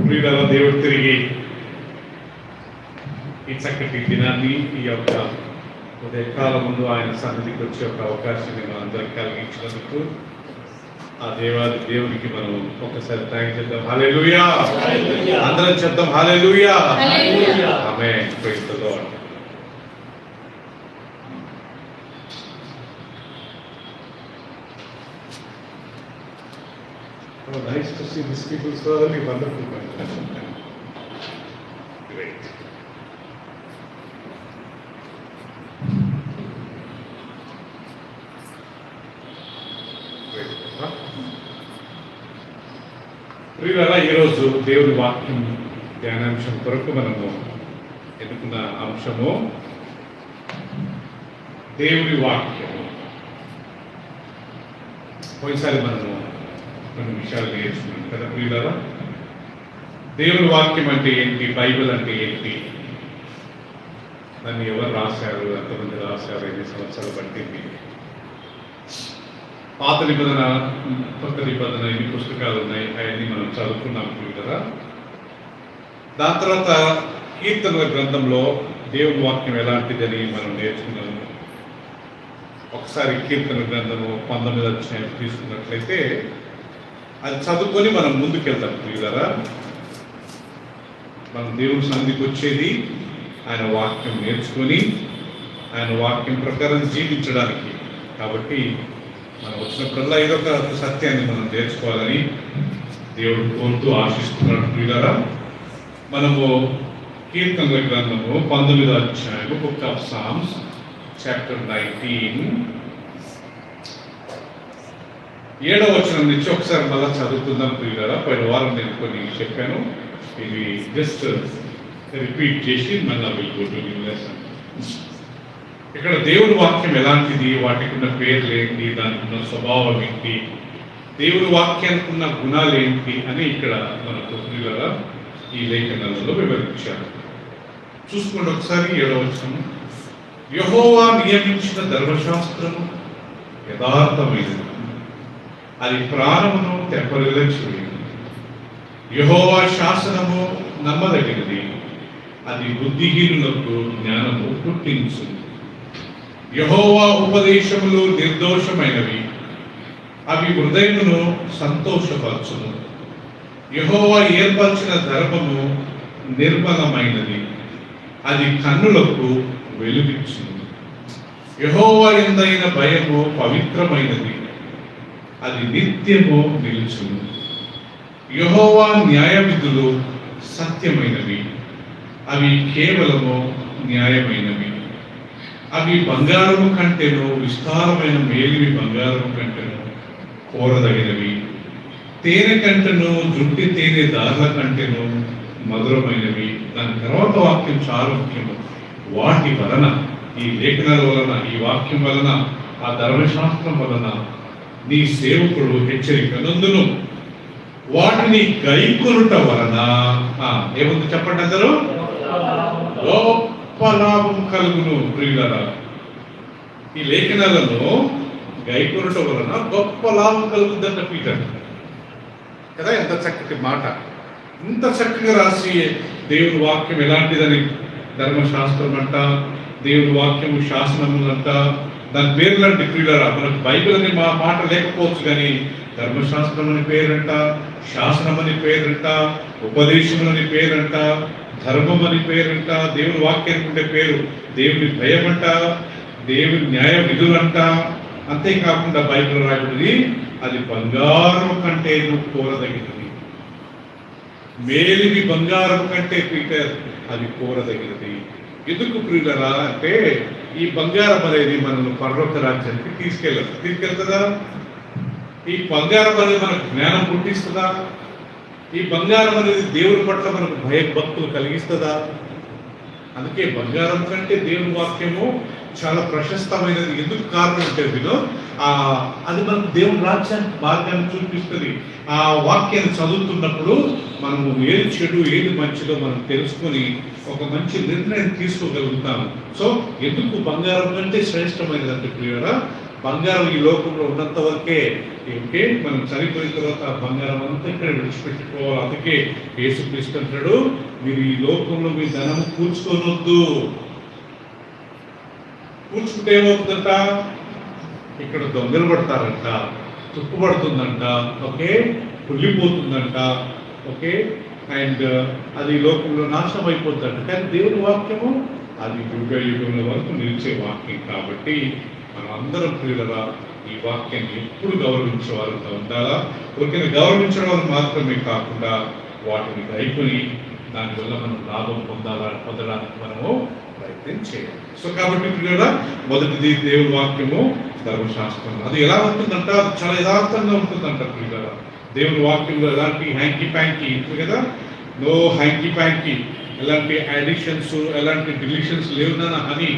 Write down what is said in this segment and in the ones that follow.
ప్రియుల దేవుడు తిరిగి ఈ చక్కటి దినాన్ని ఈ యొక్క ఉదయకాలం ముందు ఆయన సన్నిధికి వచ్చే ఒక అవకాశాన్ని మనం అందరికి కలిగించినందుకు ఆ దేవునికి మనం ఒక్కసారి థాంక్స్ చెప్దాం. హల్లెలూయా. అందరం చెప్దాం hallelujah. Amen. Praise the lord. Oh, nice to see these people so early. Wonderful. Great. ప్రియులారా, ఈరోజు దేవుని వాక్యం ధ్యానాంశం కొరకు మనము ఎన్నుకున్న అంశము దేవుని వాక్యము. పోయినసారి మనము కొన్ని విషయాలు నేర్చుకున్నాం కదా ప్రియులారా. దేవుని వాక్యం అంటే ఏంటి, బైబిల్ అంటే ఏంటి, దాన్ని ఎవరు రాశారు, ఎంతమంది రాశారు, ఎన్ని సంవత్సరాలు పట్టింది, పాత నిబంధన కొత్త నిబంధన ఎన్ని పుస్తకాలు ఉన్నాయి అవన్నీ మనం చదువుకున్నాం ప్రియులారా. దాని తర్వాత కీర్తనల గ్రంథంలో దేవుని వాక్యం ఎలాంటిదని మనం నేర్చుకున్నాము. ఒకసారి కీర్తన గ్రంథము 19వ అధ్యాయం తీసుకున్నట్లయితే అది చదువుకొని మనం ముందుకెళ్తాం ప్రియులారా. మనం దేవుని సన్నిధికి వచ్చేది ఆయన వాక్యం నేర్చుకొని ఆయన వాక్యం ప్రకారం జీవించడానికి. కాబట్టి మనం వచ్చినప్పుడల్లా ఏదో ఒక సత్యాన్ని మనం నేర్చుకోవాలని దేవుడు కోరుతూ ఆశిస్తున్నాడు ప్రియులారా. మనము కీర్తనల గ్రంథము 19వ అధ్యాయము బుక్ ఆఫ్ సామ్స్ చాప్టర్ 19 7వ వచనం నుంచి ఒకసారి మళ్ళా చదువుకుందాం ప్రియులారా. పోయిన వారం నేను కొన్ని చెప్పాను, ఇవి జస్ట్ రిపీట్ చేసి మళ్ళీ వెళ్ళిపోతుంది. ఇక్కడ దేవుని వాక్యం ఎలాంటిది, వాటికి ఉన్న పేర్లు ఏంటి, దానికి ఉన్న స్వభావం ఏంటి, దేవుని వాక్యానికి ఉన్న గుణాలు ఏంటి అని ఇక్కడ మనకు ప్రియులారా ఈ లేఖనాలలో వివరించారు. చూసుకోండి ఒకసారి 7వ వచనం. యెహోవా నియమించిన ధర్మశాస్త్రము యథార్థమైనది, అది ప్రాణమును తెప్పరిల్లచేయును. యెహోవా శాసనము నమ్మదగినది, అది బుద్ధిహీనులకు జ్ఞానము పుట్టించును. యెహోవా ఉపదేశములు నిర్దోషమైనవి, అవి హృదయమును సంతోషపరచును. యెహోవా ఏర్పరిచిన ధర్మము నిర్మలమైనది, అది కన్నులకు వెలుగిచ్చును. యెహోవా యందైన భయము పవిత్రమైనది, అది నిత్యము నిలుచును. యెహోవా న్యాయ విధులు సత్యమైనవి, అవి కేవలము న్యాయమైనవి. అవి బంగారము కంటేను విస్తారమైన మేలివి బంగారము కంటేను కోరదగినవి. తేనె కంటేను జుట్టి తేనె దారుల కంటేను మధురమైనవి. దాని తర్వాత వాక్యం చాలా ముఖ్యము. వాటి వలన, ఈ లేఖనాల వలన, ఈ వాక్యం వలన, ఆ ధర్మశాస్త్రం వలన నీ సేవకుడు హెచ్చరిక నందును. వాటిని గైకొనుట వలన ఏముంది చెప్పండి అందరూ, గొప్ప లాభం కలుగును. ప్రియులారా, ఈ లేఖనాలలో గైకొనుట వలన గొప్ప లాభం కలుగుద్దంట పీటర్ కదా. ఎంత చక్కటి మాట, ఇంత చక్కగా రాసి దేవుని వాక్యం ఎలాంటిదని ధర్మశాస్త్రం అంట, దేవుని వాక్యము శాసనములంట, దాని పేర్లంటే ప్రియులారా. మనకు బైబిల్ అనే మాట లేకపోవచ్చు కానీ ధర్మశాస్త్రం అని పేరంట, శాసనం అని పేరంట, ఉపదేశం అని పేరంట, ధర్మం అని పేరంట, దేవుని వాక్యానికి ఉండే పేరు దేవుని భయం అంట, దేవుని న్యాయ విధులంట. అంతేకాకుండా బైబిల్ రాయబడింది, అది బంగారం కంటే కోరదగినది, మేలివి బంగారం కంటే పీటర్ అది కోరదగినది. ఎందుకు ప్రియులరా అంటే ఈ బంగారం అనేది మనల్ని పరలోక రాజ్యానికి తీసుకెళ్తుందా? ఈ బంగారం అనేది మనకు జ్ఞానం పుట్టిస్తుందా? ఈ బంగారం అనేది దేవుని పట్ల మనకు భయభక్తులు కలిగిస్తుందా? అందుకే బంగారం కంటే దేవుని వాక్యము చాలా ప్రశస్తమైనది. ఎందుకు కారణం అంటే అది మనకు దేవుని రాజ్యానికి మార్గాన్ని చూపిస్తుంది. ఆ వాక్యాన్ని చదువుతున్నప్పుడు మనము ఏది చెడు ఏది మంచిదో మనం తెలుసుకొని ఒక మంచి నిర్ణయం తీసుకోగలుగుతాము. సో ఎందుకు బంగారం కంటే శ్రేష్టమైనది అంటే ప్రియులారా, బంగారం ఈ లోకంలో ఉన్నంత వరకే. ఓకే, మనం చనిపోయిన తర్వాత ఆ బంగారం అంతా ఇక్కడ విడిచిపెట్టుకోవాలి. అందుకే యేసుక్రీస్తు అంటాడు, మీరు ఈ లోకంలో మీ ధనము కూర్చుకోనొద్దు. కూర్చుంటే ఏమవుతుందంట, ఇక్కడ దొంగలు పడతారంట, తుప్పు పడుతుందంట, ఓకే, కుళ్ళిపోతుందంట, ఓకే, అండ్ అది లోకంలో నాశనం అయిపోతుందంట. కానీ దేవుని వాక్యము అది యుగ యుగంలో వరకు నిలిచే వాక్యం. కాబట్టి మనం అందరం ప్రియులరా ఈ వాక్యాన్ని ఎప్పుడు గౌరవించే వారుగా ఉండాలా. ఒకరిని గౌరవించడం వల్ల మాత్రమే కాకుండా వాటిని గైకొని దానివల్ల మనం లాభం పొందడానికి మనము ప్రయత్నం చేయాలి. సో కాబట్టి ప్రియులరా, మొదటిది దేవుని వాక్యము, ధర్మశాస్త్రం. అది ఎలా ఉంటుందంట, చాలా యథార్థంగా ఉంటుందంట ప్రియులరా. దేవుని వాక్యంలో ఎలాంటి హ్యాంకీ ప్యాంకీ ఉంటుంది కదా, నో హ్యాంకీ ప్యాంకీ, ఎలాంటి అడిషన్స్ ఎలాంటి డిలీషన్స్ లేవు నాన్న అని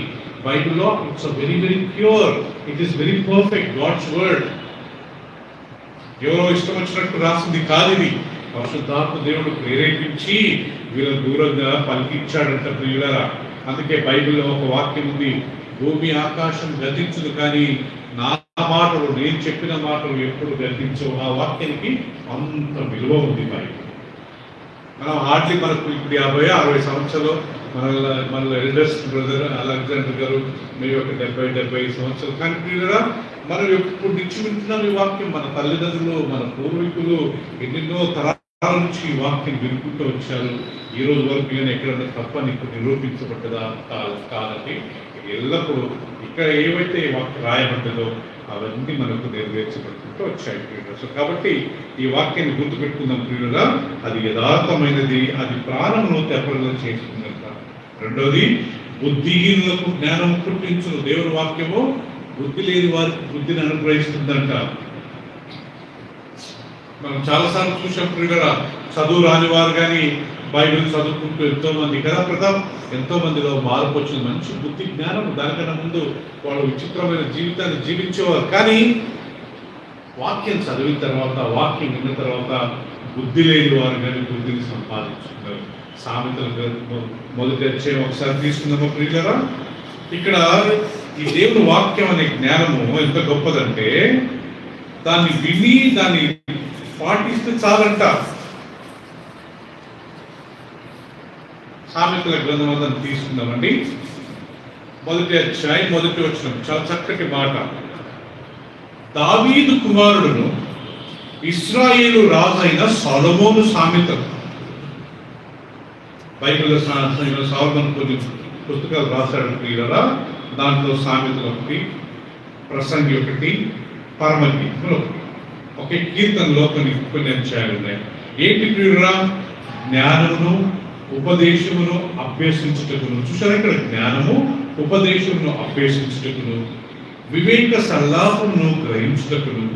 బైబిల్లో. It's very very pure, it is very perfect, God's word. ఎవరో ఇష్టం వచ్చినట్టు రాసింది కాదు ఇది. పరిశుద్ధాత్మ దేవుడు ప్రేరేపించి వీళ్ళ దూరంగా పలికించాడంట ప్రియులరా. అందుకే బైబిల్లో ఒక వాక్యం ఉంది, భూమి ఆకాశం గతించదు కానీ నా మాటలు, నేను చెప్పిన మాటలు ఎప్పుడు గతించవు. ఆ వాక్యానికి అంత విలువ ఉంది బైబిల్. మనం హార్డ్లీ మనకు ఇప్పుడు 50-60 సంవత్సరాలు మన ఎల్డర్స్ బ్రదర్ అలెగ్జాండర్ గారు మీరు ఒక 70-75 సంవత్సరాలు. కానీ ప్రియులరా, మనం ఎప్పుడు నుంచి వింటున్నాం ఈ వాక్యం. మన తల్లిదండ్రులు, మన పూర్వీకులు ఎన్నెన్నో తరాల నుంచి ఈ వాక్యం వినుకుంటూ వచ్చారు. ఈ రోజు వరకు నేను ఎక్కడన్నా తప్ప నీకు నిరూపించబడ్డదా కాదండి. ఎల్లప్పుడూ ఇక్కడ ఏవైతే ఈ వాక్యం రాయబడ్డదో అవన్నీ మనకు నెరవేర్చబడుతుంటూ వచ్చాయి ప్రియులరా. సో కాబట్టి ఈ వాక్యాన్ని గుర్తుపెట్టుకుందాం ప్రియులరా. అది యథార్థమైనది, అది ప్రాణమును తెప్పలలో చేస్తుందంట. రెండోది, బుద్ధిహీనులకు జ్ఞానం పుట్టించును. దేవుని వాక్యము బుద్ధి లేని వారికి బుద్ధిని అనుగ్రహిస్తుందంట. మనం చాలాసార్లు చూసాం ప్రియులరా, చదువు రాని వారు కానీ బైబిల్ చదువుకుంటూ ఎంతో మంది కదా ప్రతాప్, ఎంతో మందిలో మార్పు వచ్చింది. మంచి బుద్ధి జ్ఞానం, దానికన్నా ముందు వాళ్ళు విచిత్రమైన జీవితాన్ని జీవించేవారు. కానీ వాక్యం చదివిన తర్వాత, వాక్యం విన్న తర్వాత బుద్ధి లేని వారు కానీ బుద్ధిని సంపాదించుకున్నారు. సామెతల మొదటి అధ్యాయం ఒకసారి తీసుకుందామా ప్రియులరా. ఇక్కడ ఈ దేవుని వాక్యం అనే జ్ఞానము ఎంత గొప్పదంటే దాన్ని విని దాన్ని పాటిస్తే చాలంట. సామెతల గ్రంథం అంతా తీసుకుందామండి. మొదటి అధ్యాయం మొదటి వచనం, చాలా చక్కటి మాట. దావీదు కుమారుడును ఇశ్రాయేలు రాజు అయిన సొలొమోను సామెతలు. బైబిల్లో సొలొమోను కొన్ని పుస్తకాలు రాశాడు ప్రియులరా. దాంట్లో సామెతలు ఒకటి, ప్రసంగి ఒకటి, పరమగీతములు ఒకటి, ఒకే కీర్తనలో కొన్ని అధ్యాయాలు ఉన్నాయి. ఏంటి ప్రియులరా? జ్ఞానమును ఉపదేశమును అభ్యసించుటకును. చూసారా ఇక్కడ, జ్ఞానము ఉపదేశమును అభ్యసించుటకును, వివేక సల్లాపమును గ్రహించుటకును,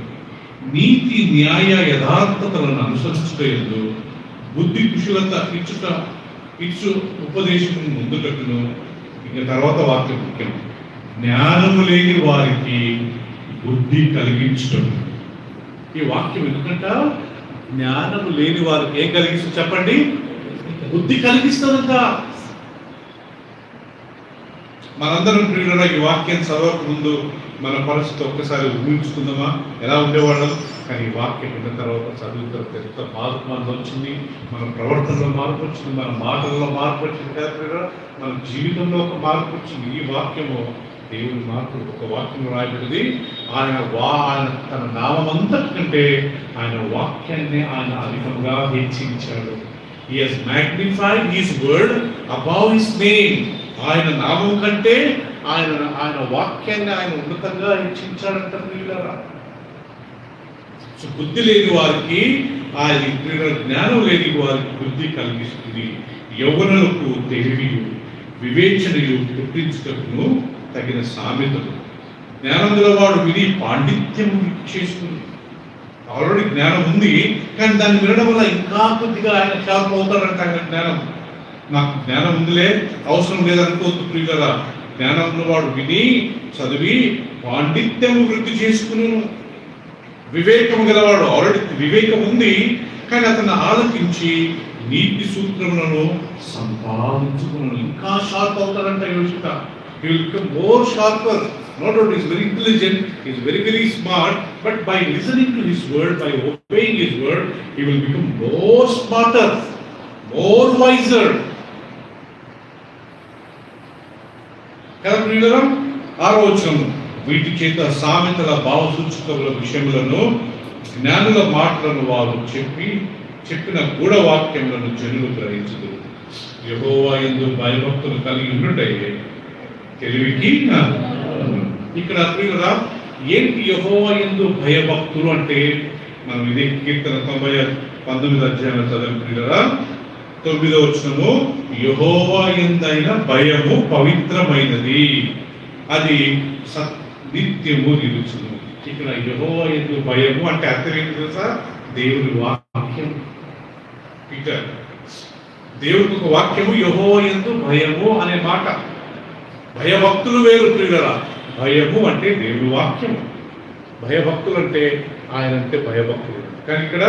నీతి న్యాయ యథార్థతలను అనుసరించుటయందు, బుద్ధి కుశలత ఇచ్చు ఉపదేశమును ముందుటకును. ఇంకా తర్వాత వాక్యం ముఖ్యం, జ్ఞానము లేని వారికి బుద్ధి కలిగించటం. ఈ వాక్యం ఎందుకంట, జ్ఞానము లేని వారికి ఏం కలిగిస్తుంది చెప్పండి? బుద్ధి కలిగిస్తుందంట. మనందరం ప్రియులరా ఈ వాక్యం చదవక ముందు మన పరిస్థితి ఒక్కసారి ఊహించుకుందామా, ఎలా ఉండేవాళ్ళం? కానీ ఈ వాక్యం విన్న తర్వాత చదివిన తర్వాత ఎంత మార్పు వచ్చింది, మన ప్రవర్తనలో మార్పు వచ్చింది, మన మాటల్లో మార్పు వచ్చింది కదా ప్రియులరా, మన జీవితంలో ఒక మార్పు వచ్చింది. ఈ వాక్యము దేవుని మార్పు. ఒక వాక్యం రాయబడింది, ఆయన తన నామంతకంటే ఆయన వాక్యాన్ని ఆయన అధికంగా హెచ్చించాడు. He has magnified his word above his name. ఆయన నామం కంటే ఆయన వాక్యాన్ని ఆయన ఉన్నతంగా హెచ్చించాడంట ప్రియులారా. సో బుద్ధి లేని వారికి ఆయన జ్ఞానం లేని వారికి బుద్ధి కలిగిస్తుంది. యవ్వనులకు తెలివియు వివేచనయు పుట్టించుటకును తగిన సామెతలు. జ్ఞానం గలవాడు విని పాండిత్యము చేసుకుని. ఆల్రెడీ జ్ఞానం ఉంది, కానీ దాన్ని వినడం వల్ల ఇంకా కొద్దిగా ఆయన షార్ప్ అవుతాడంట. ఆయన జ్ఞానం, నాకు జ్ఞానం ఉందిలే, అవసరం లేదనుకోవద్దు ప్రియులారా. జ్ఞానం ఉన్నవాడు విని చదివి పాండిత్యము వృద్ధి చేసుకును. వివేకము గలవాడు, ఆల్రెడీ వివేకం ఉంది, కానీ అతను ఆలోచించి నీతి సూత్రములను సంపాదించుకున్నాను. ఇంకా షార్ప్ అవుతాడంట Yochitha. You will become more sharper. Not only is very intelligent, he is very, very smart, but by listening to his word, by obeying his word, he will become more smarter, more wiser. కదా ప్రియులారా, 6వ వచనం, వీటి చేత సామెతల భావసూచకముల విషయములను జ్ఞానుల మాటలను వారు చెప్పిన గూఢవాక్యములను జనులు గ్రహించుదురు. యెహోవా యందు భయభక్తులు కలిగి ఉండుటయే తెలివికి. ఇక్కడ ప్రియులారా, ఏంటి యెహోవా యందు భయభక్తులు అంటే? మనం ఇదే కీర్తన 19వ అధ్యాయంలో చదివిన ప్రియులారా, 9వ వచనము, యెహోవా యందైన భయము పవిత్రమైనది, అది నిత్యము నిలుచును. ఇక్కడ యెహోవా యందు భయము అంటే అర్థం ఏంటి తెలుసా? దేవుని వాక్యం. పీటర్, దేవుడికి ఒక వాక్యము, యెహోవా యందు భయము అనే మాట. భయభక్తులు వేరు ప్రియులారా. భయము అంటే దేవుని వాక్యము, భయభక్తులు అంటే ఆయన అంటే భయభక్తులు. కానీ ఇక్కడ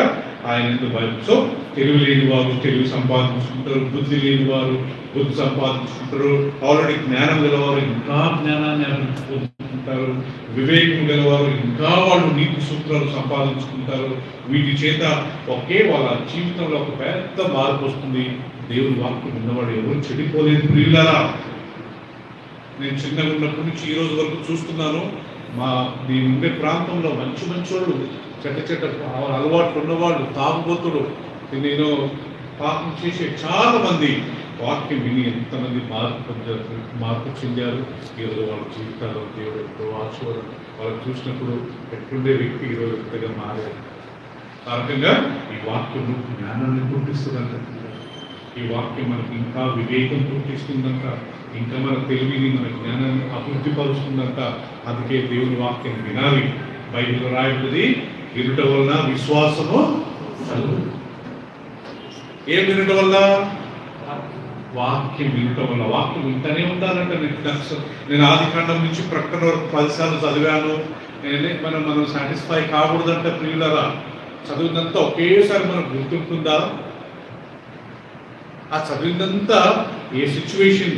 ఆయన ఎందుకు భయం? సో తెలివి లేని వారు తెలివి సంపాదించుకుంటారు, బుద్ధి లేని వారు బుద్ధి సంపాదించుకుంటారు, ఆల్రెడీ జ్ఞానం గలవారు ఇంకా జ్ఞానాన్ని అభివృద్ధించుకుంటారు, వివేకం గలవారు ఇంకా వాళ్ళు నీతి సూత్రాలు సంపాదించుకుంటారు. వీటి చేత వాళ్ళ జీవితంలో ఒక పెద్ద మార్పు వస్తుంది. దేవుని వాక్యం ఉన్నవాడు ఎవరు చెడిపోలేదు ప్రియులారా. నేను చిన్నగా ఉన్నప్పటి నుంచి ఈ రోజు వరకు చూస్తున్నాను, నేను ఉండే ప్రాంతంలో మంచి వాళ్ళు, చెడ్డ అలవాట్లు ఉన్నవాళ్ళు, తాగుబోతులు, నేను పాపం చేసే చాలా మంది వాక్యం విని ఎంతమంది మార్పు చెందారు. ఈరోజు వాళ్ళ జీవితాలు దేవుడు ఎంతో ఆశీర్వాదం. వాళ్ళు చూసినప్పుడు ఎట్లుండే వ్యక్తి ఈరోజు ఎంతగా మారారు. ఆ రకంగా ఈ వాక్యం జ్ఞానాన్ని పుట్టిస్తుందంట. ఈ వాక్యం మనకి ఇంకా వివేకం పుట్టిస్తుందంట, ఇంకా మన తెలివిని, మన జ్ఞానాన్ని అభివృద్ధి పరుస్తుందంట. అందుకే దేవుని వాక్యం వినాలి. బైబిల్ రాయబడింది, వినుట వలన విశ్వాసము కలుగు. ఏం వినుట వల్ల? వాక్యం వినుట వల్ల. వాక్యం వింటనే ఉండాలంట. నేను ఆది కాండం నుంచి ప్రకటన వరకు 10 సార్లు చదివాను. మనం సాటిస్ఫై కాకూడదంట ప్రియులారా. చదివినంతా ఒకేసారి మనకు గుర్తుంటుందా? ఆ చదివినంతా ఏ సిచ్యువేషన్,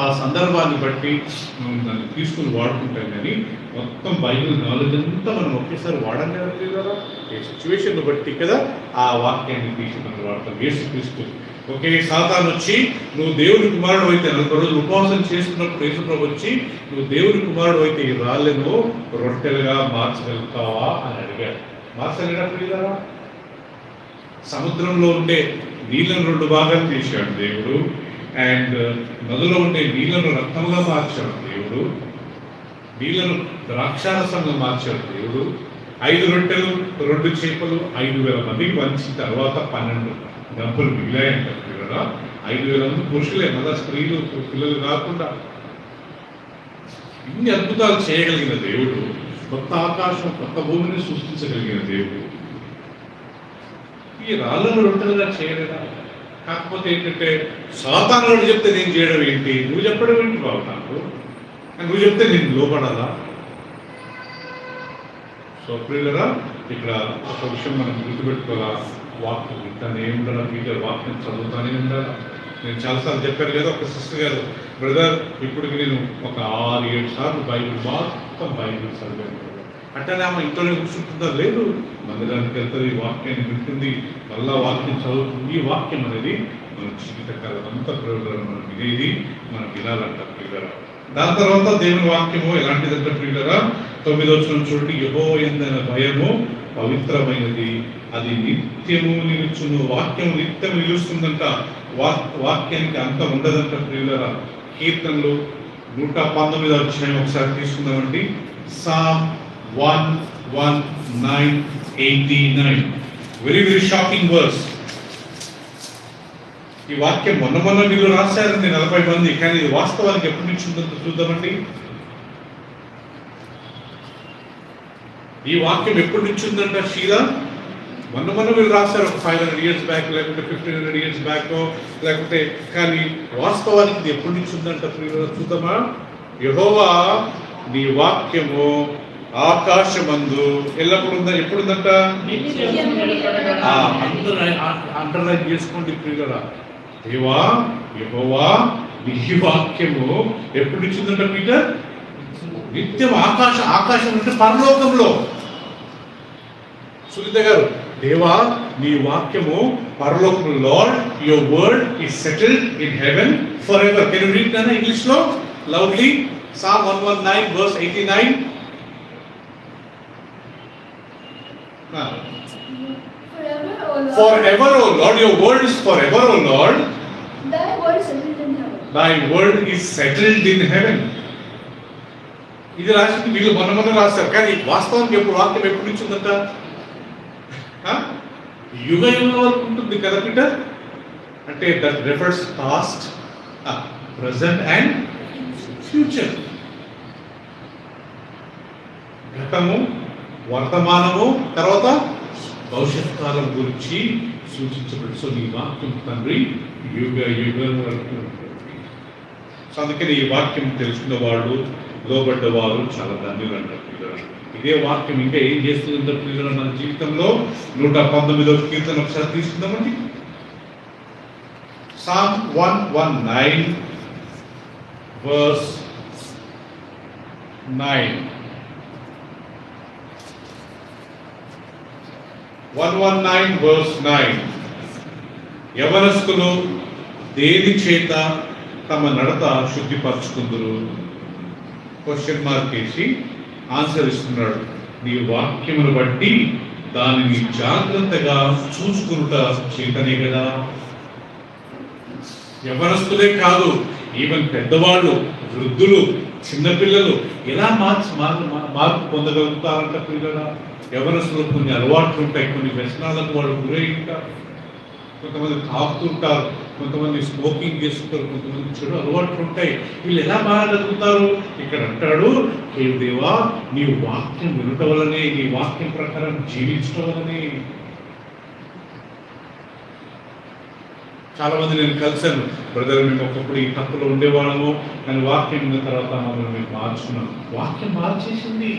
ఆ సందర్భాన్ని బట్టి మనం దాన్ని తీసుకుని వాడుకుంటాం. కానీ మొత్తం బైబిల్ నాలెడ్జ్ అంతా మనం ఒకేసారి వాడలేదు కదా. ఏ సిచ్యువేషన్ బట్టి కదా ఆ వాక్యాన్ని తీసి మనం వాడతాం. యేసుక్రీస్తు సాతాను వచ్చి, నువ్వు దేవుని కుమారుడు అయితే, 40 రోజులు ఉపవాసం చేస్తున్నప్పుడు యేసుప్రభు వచ్చి, నువ్వు దేవుని కుమారుడు అయితే ఈ రాళ్ళను రొట్టెలుగా మార్చగలుగుతావా అని అడిగాడు. మార్చగలిగినప్పుడు సముద్రంలో ఉండే నీళ్ళను 2 భాగాలు చేశాడు దేవుడు. అండ్ నదిలో ఉండే నీళ్లను రక్తంగా మార్చాడు దేవుడు. నీళ్లను ద్రాక్షారసంగా మార్చాడు దేవుడు. 5 రొట్టెలు 2 చేపలు 5,000 మందికి పంచిన తర్వాత 12 డబ్బులు మిగిలాయంటారు కదా. 5,000 మంది పురుషులే కదా, స్త్రీలు పిల్లలు కాకుండా. ఇన్ని అద్భుతాలు చేయగలిగిన దేవుడు, కొత్త ఆకాశం కొత్త భూమిని సృష్టించగలిగిన దేవుడు ఈ రాళ్ళను రొట్టెలుగా చేయలేదా? కాకపోతే ఏంటంటే సాతానుడు చెప్తే నేను చేయడం ఏంటి, నువ్వు చెప్పడం ఏంటి బాబు నాకు, నువ్వు చెప్తే నేను లోపడాలా? సో ప్రియులరా, ఇక్కడ ఒక విషయం మనం గుర్తుపెట్టుకోవాలా. వాక్యం వింటానే ఉండాలా, టీచర్ వాక్యం చదువుతానే ఉండాలా. నేను చాలాసార్లు చెప్పాను కదా, ఒక సిస్టర్ గారు, బ్రదర్ ఇప్పటికి నేను ఒక 6-7 సార్లు బైబిల్ మొత్తం బైబిల్ చదివాను. అంటే ఆమె ఇంట్లోనే కూర్చుంటుందా? లేదు, మందిరానికి వెళ్తుంది, వాక్యాన్ని వింటుంది, మళ్ళా వాక్యం చదువుతుంది. ఈ వాక్యం అనేది మన జీవితకాలం అంతా ప్రియులరా మనం వినేది, మనం వినాలంట ప్రియులరా. దాని తర్వాత దేవుని వాక్యము ఎలాంటిదంటే ప్రియులరా, 9వ వచనం చూడండి. యెహోవా యందైన భయము పవిత్రమైనది, అది నిత్యము నిలుచును. వాక్యం నిత్యము నిలుస్తుందంట. వాక్యానికి అంతం ఉండదంట ప్రియులరా. కీర్తనలు 119వ అధ్యాయం ఒకసారి తీసుకుందామండి. Psalm 119:89. Very very shocking verse. ఈ వాక్యం మొన్న వీళ్ళు రాశారండి 40 మంది, కానీ ఇది వాస్తవానికి ఎప్పటి నుంచి ఉందంటే చూద్దామండి. ఈ వాక్యం ఎప్పటి నుంచి ఉందంట షీలా? మొన్న వీళ్ళు రాశారు, ఒక 500 years బ్యాక్, లేకపోతే 1500 years బ్యాక్, లేకపోతే, కానీ వాస్తవానికి ఇది ఎప్పటి నుంచి ఉందంట చూద్దామా. యెహోవా నీ వాక్యము ఆకాశమందు ఎల్లప్పుడు ఉందా? ఎప్పుడుందంట? అండర్లైన్ చేసుకోండి ప్రియులరా. దేవా యెహోవా నీ వాక్యము ఎప్పుడు ఇచ్చిందంట పీటర్? నిత్యం ఆకాశం అంటే పరలోకంలో. సునీత గారు, దేవా నీ వాక్యము పరలోకము. Lord your word is settled in haven for ever. Can you read that English లో loudly? Psalm 119 verse 89. Forever, O Lord, your word is forever, O Lord. Thy word is settled in heaven. Thy word is settled in heaven. ఇది రాసింది వీళ్ళు మొన్న రాశారు, కానీ వాస్తవానికి ఎప్పుడు వాక్యం ఎప్పుడు నుంచి ఉందంట? యుగ యుగం వరకు ఉంటుంది కదా పీటర్. అంటే that refers past, present and future. గతము, వర్తమానము, తర్వాత భవిష్యత్ కాలం గురించి సూచించబడి. సో నీ వాక్యం తండ్రి యుగ యుగం వరకు. సో అందుకని ఈ వాక్యం తెలుసుకున్న వాళ్ళు, లోబడ్డవారు చాలా ధన్యులు అంటారు. ఇదే వాక్యం ఇంకా ఏం చేస్తుందంటే పిల్లలు మన జీవితంలో 119వ కీర్తన ఒకసారి తీసుకుందామండి. Psalm 119 verse 9. 119 verse 9. యవనస్తులు దేని చేత తమ నడత శుద్ధిపరచుకుందరు? క్వశ్చన్ మార్క్ వేసి ఆన్సర్ ఇస్తున్నాడు. నీ వాక్యమును బట్టి దానిని జాగ్రత్తగా చూసుకునుట చేతనే కదా. యవనస్తులే కాదు, ఈవెన్ పెద్దవాళ్ళు, వృద్ధులు, చిన్నపిల్లలు ఎలా మార్పు పొందగలుగుతారంట పిల్లలు? యవనస్తులకు కొన్ని అలవాట్లు ఉంటాయి, కొన్ని వ్యసనాలకు వాళ్ళు గురై ఉంటారు. కొంతమంది తాగుతుంటారు, కొంతమంది స్మోకింగ్ చేస్తుంటారు, కొంతమంది చెడు అలవాట్లు ఉంటాయి. వీళ్ళు ఎలా మారగలుగుతారు? ఇక్కడ అంటాడు, హే దేవా నీ వాక్యం వినటం వల్లనే, నీ వాక్యం ప్రకారం జీవించడం వల్లనే. చాలా మంది నేను కలిసాను, బ్రదర్ మేము ఒకప్పుడు ఈ తప్పులో ఉండేవాళ్ళము, కానీ వాక్యం విన్న తర్వాత మమ్మల్ని మేము మార్చుకున్నాం. వాక్యం మార్చేసింది.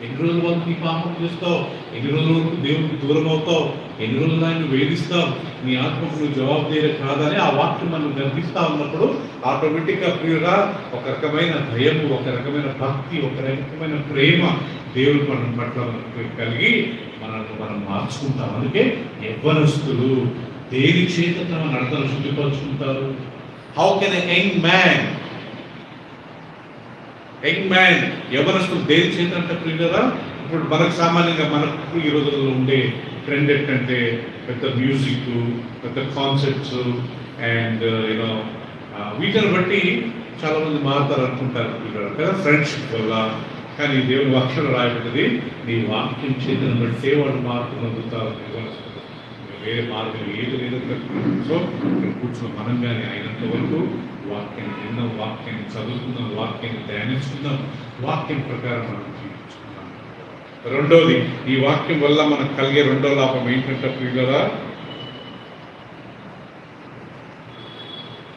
ఎన్ని రోజుల వరకు నీ పాపం చేస్తావు? ఎన్ని రోజుల వరకు దేవుడికి దూరం అవుతావు? ఎన్ని రోజులు ఆయన వేధిస్తావు? నీ ఆత్మకు నువ్వు జవాబుదేరే కాదని ఆ వాక్యం మనం గర్భిస్తా ఉన్నప్పుడు ఆటోమేటిక్గా ప్రియుగా ఒక రకమైన భయం, ఒక రకమైన భక్తి, ఒక రకమైన ప్రేమ దేవుడి మన పట్ల కలిగి మనం మార్చుకుంటాం. అందుకే యవ్వనస్తులు దేని చేత తమ నడతను శుద్ధిపరుచుకుంటారు? How can a young man యవనస్తులు దేని చేత అంటే ప్రియులరా? ఇప్పుడు మనకు సామాన్యంగా మనకు ఈ రోజుల్లో ఉండే ట్రెండ్ ఏంటంటే పెద్ద మ్యూజిక్, పెద్ద కాన్సర్ట్స్ అండ్ యూనో వీటిని బట్టి చాలా మంది మారుతారు అనుకుంటారు పిల్లలు కదా, ఫ్రెండ్షిప్ వల్ల. కానీ దేవుని వాక్యం రాయబడ్డది, నీ వాక్యం చేతను బట్టే వాళ్ళు మార్పు పొందుతారు. వేరే మార్గం ఏది లేదు. సో ఇక్కడ కూర్చున్న మనం కానీ అయినంత వరకు వాక్యాన్ని విన్నాం, వాక్యాన్ని చదువుకుందాం, వాక్యాన్ని ధ్యానించుకుందాం, వాక్యం ప్రకారం మనం జీవించుకుందాం. రెండోది, ఈ వాక్యం వల్ల మనకు కలిగే రెండో లాభం ఏంటంటే ప్రియులరా,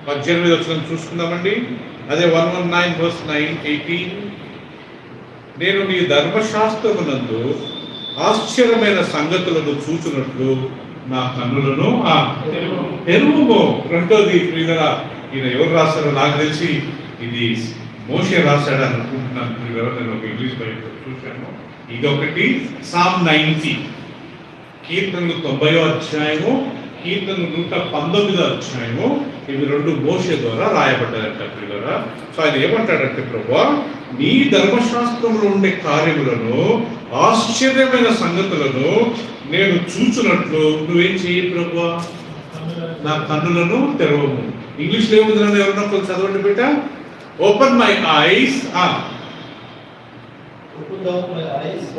18 వచనం చూసుకుందామండి. అదే 119 verse 9-18. నేను నీ ధర్మశాస్త్రమునందు ఆశ్చర్యమైన సంగతులను చూచున్నట్లు నా కన్నులను తెరువుమో. రెండోది ప్రియులరా, ఈయన ఎవరు రాశారో నాకు తెలిసి ఇది మోషే రాశాడు అనుకుంటున్నాను ప్రియులరా. నేను ఒక ఇంగ్లీష్ బైబిల్ చూశాను. ఇదొకటి Psalm 90, కీర్తనలు 90వ అధ్యాయము, కీర్తనలు 119వ అధ్యాయము. ఇవి రెండు మోషే ద్వారా రాయబడ్డారంట ప్రియులరా. సో ఆయన ఏమంటాడంటే, ప్రభువా నీ ధర్మశాస్త్రంలో ఉండే కార్యములను, ఆశ్చర్యమైన సంగతులను నేను చూచున్నట్లు నువ్వేం చేయి ప్రభువా? నా కన్నులను తెరవము. ఇంగ్లీష్లో ఏముంది? ఎవరన్నా కొంచెం చదవండి బిడ్డ. Open my ice.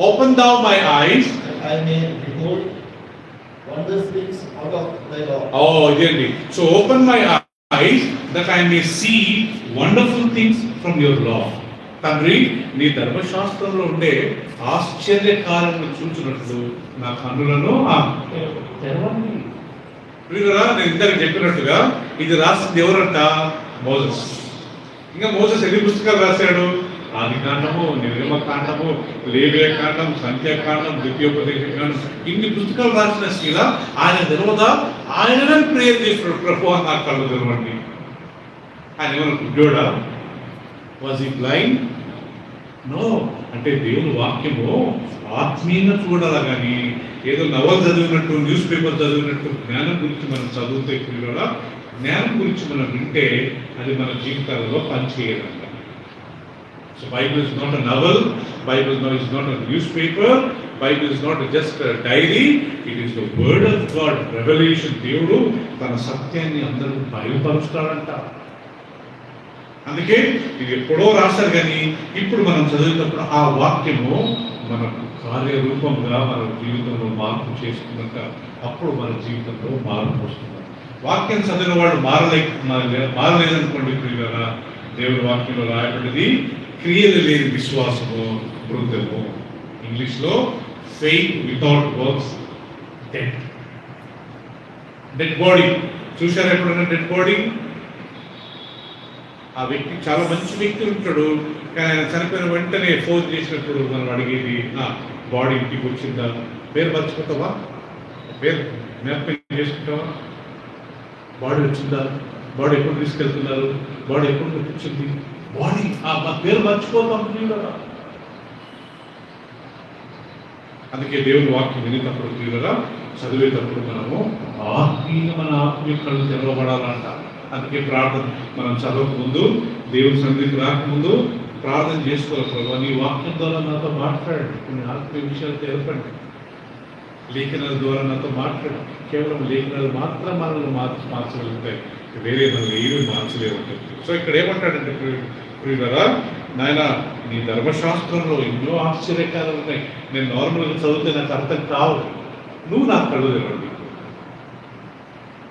Open thou my eyes that I may behold wondrous things out of thy law. Oh, ఇదేంటి? So open my eyes that I may see wonderful things from your law. తండ్రి నీ ధర్మశాస్త్రంలో ఉండే ఆశ్చర్యకార్యములు చూచినట్లు నా కన్నులను తెరవండి. ప్రియులారా, నేను ఇందాక చెప్పినట్టుగా ఇది రాసింది ఎవరంట? మోసెస్. ఇంకా మోసెస్ ఎన్ని పుస్తకాలు రాశాడు? ఆదికాండము, నిర్గమకాండము, లేవియ కాండం, సంఖ్యాకాండం, ద్వితీయోపదేశ కాండం, ఇన్ని పుస్తకాలు రాసిన శీల ఆయన తెలవదా? ఆయననే ప్రేయర్ చేస్తున్నాడు, ప్రభు నా కళ్ళు తెరవండి. ఆయన ఏమన్నా గుడ్డోడా? వాజ్ ఈ బ్లైండ్? నో, అంటే దేవుని వాక్యము ఆత్మీయంగా చూడాలా కానీ ఏదో నవల్ చదివినట్టు, న్యూస్ పేపర్ చదివినట్టు జ్ఞానం గురించి మనం చదివితే కూడా జ్ఞానం గురించి మనం వింటే అది మన జీవితాలలో పనిచేయాలంట. So Bible is not a novel, Bible is not a newspaper, Bible is not just diary, it is the word of God, revolution. దేవుడు తన సత్యాన్ని అందరికీ బయలుపరుస్తాడంట. అందుకే ఇది ఎప్పుడో రాశారు కానీ ఇప్పుడు మనం చదివేటప్పుడు ఆ వాక్యము మనకు కార్యరూపంగా మన జీవితంలో మార్పు చేసుకున్నాక అప్పుడు మన జీవితంలో మార్పు వస్తుంది. వాక్యం చదివిన వాడు మారలేదనుకోండి ప్రియులారా, దేవుడి వాక్యంలో రాయబడింది క్రియలు లేని విశ్వాసము మృతము. ఇంగ్లీష్లో faith without works dead. Dead body చూశారా ఎప్పుడైనా? Dead body. ఆ వ్యక్తి చాలా మంచి వ్యక్తి ఉంటాడు, కానీ ఆయన చనిపోయిన వెంటనే ఫోన్ చేసినప్పుడు మనం అడిగేది బాడీ ఇంటికి వచ్చిందా, పేరు మర్చిపోతావా, పేరు జ్ఞాపకం చేసుకుంటావా, బాడీ వచ్చిందా, బాడీ ఎప్పుడు తీసుకెళ్తున్నారు, బాడీ ఎప్పుడు కూర్చుంది, బాడీ మా పేరు మర్చిపోతాం కదా. అందుకే దేవుని వాక్యం వినేటప్పుడు తీరుగా చదివేటప్పుడు మనము మన ఆత్మీయ కళ్ళు తెరవబడాలంట. అందుకే ప్రార్థన మనం చదవక ముందు, దేవుని సన్నిధికి రాకముందు ప్రార్థన చేసుకోవాలి. ప్రభు నీ వాక్యం ద్వారా నాతో మాట్లాడండి, కొన్ని ఆత్మీయ విషయాలు తెలపండి, లేఖనాల ద్వారా నాతో మాట్లాడండి. కేవలం లేఖనాలు మాత్రం మనల్ని మార్చగలుగుతాయి, వేరే మనం ఏమీ మార్చలేవు. సో ఇక్కడ ఏమంటాడంటే ప్రియులారా, నాయన నీ ధర్మశాస్త్రంలో ఎన్నో ఆశ్చర్యకాలు ఉన్నాయి, నేను నార్మల్గా చదివితే నాకు అర్థం కావు, నువ్వు నాకు కళ్ళు తెరవండి.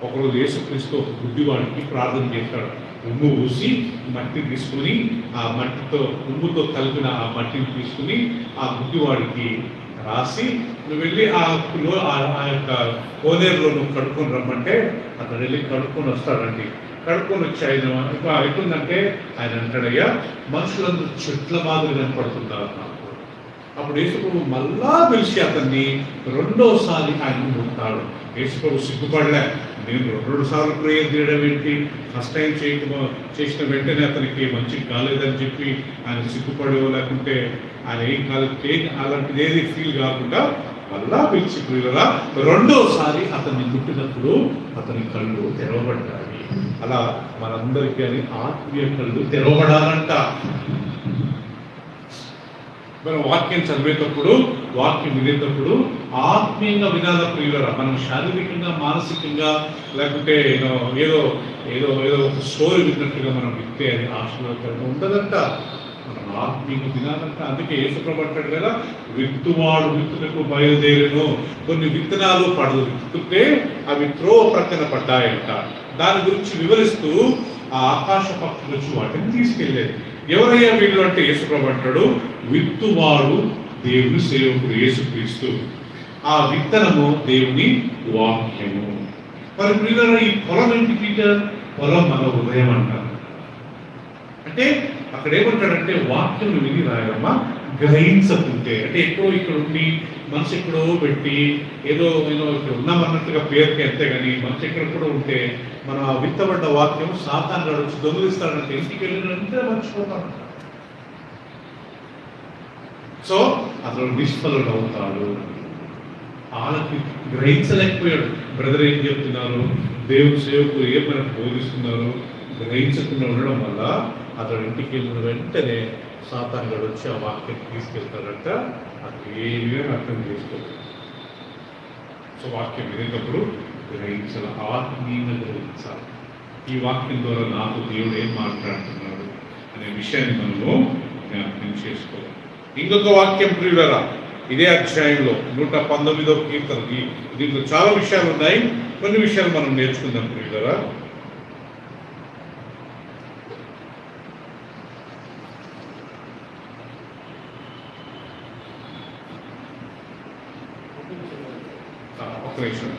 ఒకరోజు యేసుక్రీస్తు ఒక గుడ్డివాడికి ప్రార్థన చేస్తాడు. ఉమ్ము ఊసి మట్టి తీసుకుని ఆ మట్టితో ఉమ్ముతో కలిపిన ఆ మట్టిని తీసుకుని ఆ గుడ్డివాడికి రాసి నువ్వు వెళ్ళి ఆ యొక్క కోనేరులో నువ్వు కడుక్కొని రమ్మంటే అతను వెళ్ళి కడుక్కొని వస్తాడండి. కడుక్కొని వచ్చి ఆయన ఇంకా ఎట్లుందంటే ఆయన అంటాడయ్యా, మనుషులందరూ చెట్ల మాదిరి కనపడుతున్నారు నాకు. అప్పుడు యేసుప్రభు మళ్ళా పిలిచి అతన్ని రెండోసారి ఆయన ముడతాడు. యేసుప్రభు సిగ్గుపడలే, నేను 2 సార్లు ప్రేయర్ చేయడం ఏంటి, ఫస్ట్ టైం చేసిన వెంటనే అతనికి మంచి కాలేదని చెప్పి ఆయన సిగ్గుపడో లేకుంటే ఆయన ఏం కాలేదు అలాంటిది ఏది ఫీల్ కాకుండా మళ్ళా పిలిచి ప్రియులరా రెండోసారి అతన్ని ముట్టినప్పుడు అతని కళ్ళు తెరవబడ్డాయి. అలా మనందరికీ అని ఆత్మీయ కళ్ళు తెరవబడాలంట. మనం వాక్యం చదివేటప్పుడు, వాక్యం వినేటప్పుడు ఆత్మీయంగా వినాల ప్రియులరా. మనం శారీరకంగా, మానసికంగా లేకుంటే ఏదో ఏదో ఏదో ఏదో ఒక స్టోరీ విన్నట్టుగా మనం విత్తే అది ఆశీర్వాదకరంగా ఉండదంట. మనం ఆత్మీయంగా వినాలంట. అందుకే యేసుప్రభు అంటాడు కదా, విత్తువాడు విత్తుటకు బయలుదేరును. కొన్ని విత్తనాలు పడదు, విత్తుతే అవి త్రోవ ప్రక్కన పడ్డాయంట. దాని గురించి వివరిస్తూ ఆ ఆకాశ పక్షులు వచ్చి వాటిని తీసుకెళ్ళేది. ఎవరయ్యా వీళ్ళు అంటే యేసుప్రభు అంటాడు, విత్తువాడు దేవుని సేవకుడు యేసుక్రీస్తు, ఆ విత్తనము దేవుని వాక్యము. మరి ప్రియులారా, ఈ పొలం ఏంటి? పొలం మన హృదయం అంటారు. అంటే అక్కడ ఏమంటాడంటే వాక్యం విని రాయమ్మా గ్రహించకుంటే, అంటే ఎక్కడో ఇక్కడ ఉండి మనసు ఎక్కడో పెట్టి ఏదో ఇక్కడ ఉన్నామన్నట్టుగా పేరుకి అంతే కానీ మనసు ఎక్కడెక్కడో ఉంటే మన విత్తబడ్డ వాక్యం సాతాను వచ్చి దొంగిలిస్తాడంటే ఇంటికి వెళ్ళినంటే మర్చిపోతాడు. సో అతను నిష్ఫలుడు అవుతాడు. వాళ్ళకి గ్రహించలేకపోయాడు. బ్రదర్ ఏం చెప్తున్నారు, దేవుని సేవకులు ఏ మనకు బోధిస్తున్నారు గ్రహించకుండా ఉండడం వల్ల అతడు ఇంటికి వెళ్ళిన వెంటనే సాతాను వచ్చి ఆ వాక్యం తీసుకెళ్తాడంట. అది ఏమీ అర్థం చేసుకోలేదు. సో వాక్యం వినేటప్పుడు గ్రహించాలి, ఆత్మీయంగా గ్రహించాలి. ఈ వాక్యం ద్వారా నాకు దేవుడు ఏం మాట్లాడుతున్నాడు అనే విషయాన్ని మనము జ్ఞాపకం చేసుకోవాలి. ఇంకొక వాక్యం ప్రియులారా, ఇదే అధ్యాయంలో 119వ కీర్తన. దీంట్లో చాలా విషయాలు ఉన్నాయి, కొన్ని విషయాలు మనం నేర్చుకుందాం ప్రియులారా. ఒక నిమిషం.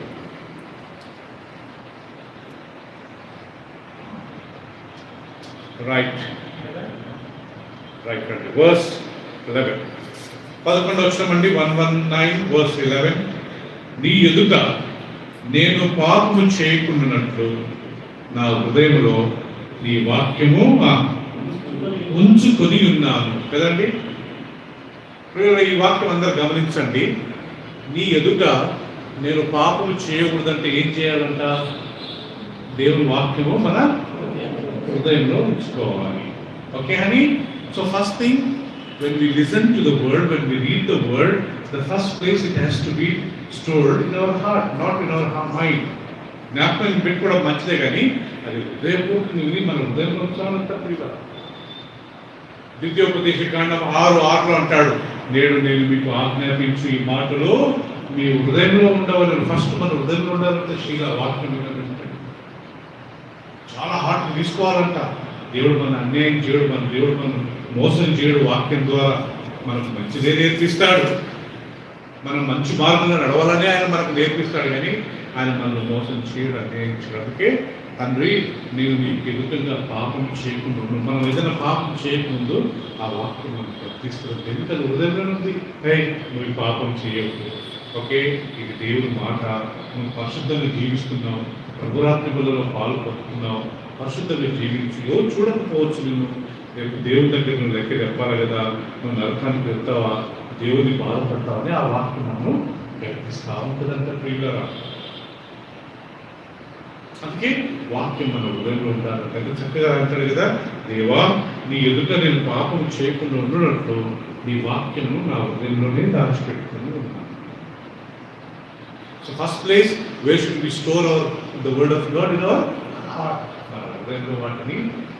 రైట్ రైట్ అండి. వర్స్ 11 11 వచ్చినామండి. 119 వర్స్ 11. నీ ఎదుట నేను పాపము చేయకుండానట్లు నా హృదయంలో నీ వాక్యము ఉంచుకొని ఉన్నాను కదండి. ఈ వాక్యం అందరూ గమనించండి. నీ ఎదుట నేను పాపం చేయకూడదంటే ఏం చేయాలంట? దేవుని వాక్యము మన హృదయంలో ఉంచుకోవాలి. ఓకే అని? So first thing, when we listen to the word, when we read the word, the first place it has to be stored in our heart, not in our mind. జ్ఞాపకం పెట్టుకోవడం మంచిదే, కానీ అది హృదయపూర్తి విని మన హృదయంలో ఉంచాలంట. ద్వితీయోపదేశ కాండం 6:6 అంటాడు, నేడు నేను మీకు ఆజ్ఞాపించు ఈ మాటలు మీ హృదయంలో ఉండవాలని. ఫస్ట్ మన హృదయంలో ఉండాలంటే వాక్యం చాలా హార్ట్ తీసుకోవాలంట. దేవుడు మన అన్యాయం చేయడు, దేవుడు మన మోసం చేయడు. వాక్యం ద్వారా మనకు మంచిదే నేర్పిస్తాడు. మనం మంచి మార్గంలో నడవాలనే ఆయన మనకు నేర్పిస్తాడు, కానీ ఆయన మనల్ని మోసం చేయడు, అన్యాయం చేయడానికి. తండ్రి, నేను నీకు ఎదుగుగా పాపం చేయకుండా ఉన్నాను. మనం ఏదైనా పాపం చేయకముందు ఆ వాక్యం మనకు ప్రకటిస్తుంది. ఎందుకంటే హృదయంలో ఉంది, నువ్వు ఈ పాపం చేయవద్దు. ఓకే, ఇది దేవుని మాట. నువ్వు పరిశుద్ధంగా జీవిస్తున్నావు, ప్రభురాత్రి బలలో పాలు పట్టుకున్నావు, పరిశుద్ధంగా జీవించు. ఎవరు చూడకపోవచ్చు నిన్ను, దేవుని దగ్గర నువ్వు లెక్క చెప్పాలి కదా, నువ్వు నరకానికి వెళ్తావా, దేవుని బాధపడతావా అని ఆ వాక్యం మనం ప్రకటిస్తూ ఉంటుందంటే ప్రియులారా. అందుకే వాక్యం మన హృదయంలో ఉండాలి. పెద్ద చక్కగా అంటాడు కదా, దేవా నీ ఎదుట నేను పాపం చేయకుండా ఉన్నట్టు నీ వాక్యము నా హృదయంలోనే దాచిపెట్టుకుని ఉన్నాను. So first place, where should we store the word of God in our heart. మన హృదయంలో వాటిని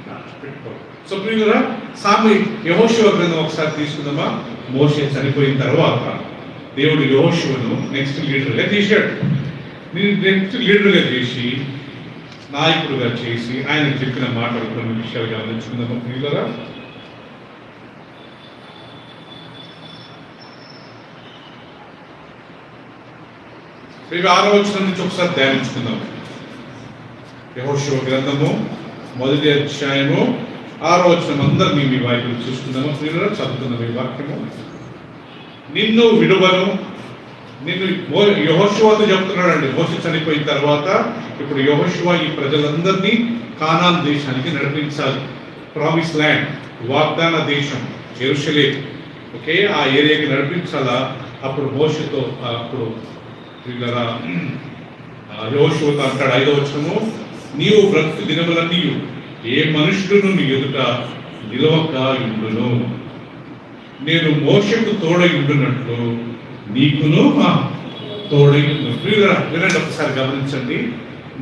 దాచిపెట్టుకోవాలి. సో ప్రియులారా, యెహోషువ గ్రంథం ఒకసారి తీసుకుందామా. మోషే చనిపోయిన తర్వాత దేవుడు యెహోషువను నెక్స్ట్ లీడర్గా చేశాడు. నెక్స్ట్ లీడర్గా చేసి, నాయకుడుగా చేసి, ఆయన చెప్పిన మాటలు కొన్ని విషయాలు గమనించుకుందామా ప్రియులారా. ఇవి 6వ వచనం నుంచి ఒకసారి ధ్యానించుకుందాం. యెహోషువ గ్రంథము 1వ అధ్యాయము 6వ వచనం అందరూ మీ బైబిల్ చూసుకుందామా ప్రియులారా. చదువుతున్న ఈ వాక్యము, నిన్ను విడువను. నిన్ను యెహోషువతో చెప్తున్నాడండి. మోషే చనిపోయిన తర్వాత ఇప్పుడు యెహోషువ ఈ ప్రజలందరినీ కానాన్ దేశానికి నడిపించాలి. ప్రామిస్ ల్యాండ్, వాగ్దాన దేశం, యెరూషలేం. ఓకే, ఆ ఏరియాకి నడిపించాలా. అప్పుడు మోషేతో అప్పుడు యెహోషువతో అంటాడు 5వ వచనము, నీవు బ్రతుకు దినములన్నీ ఏ మనుషుడును నీ ఎదుట నిలవక ఉండును. నేను మోషేకు తోడై ఉండునట్లు నీకును తోడై ఉండు. వినండి ఒకసారి గమనించండి.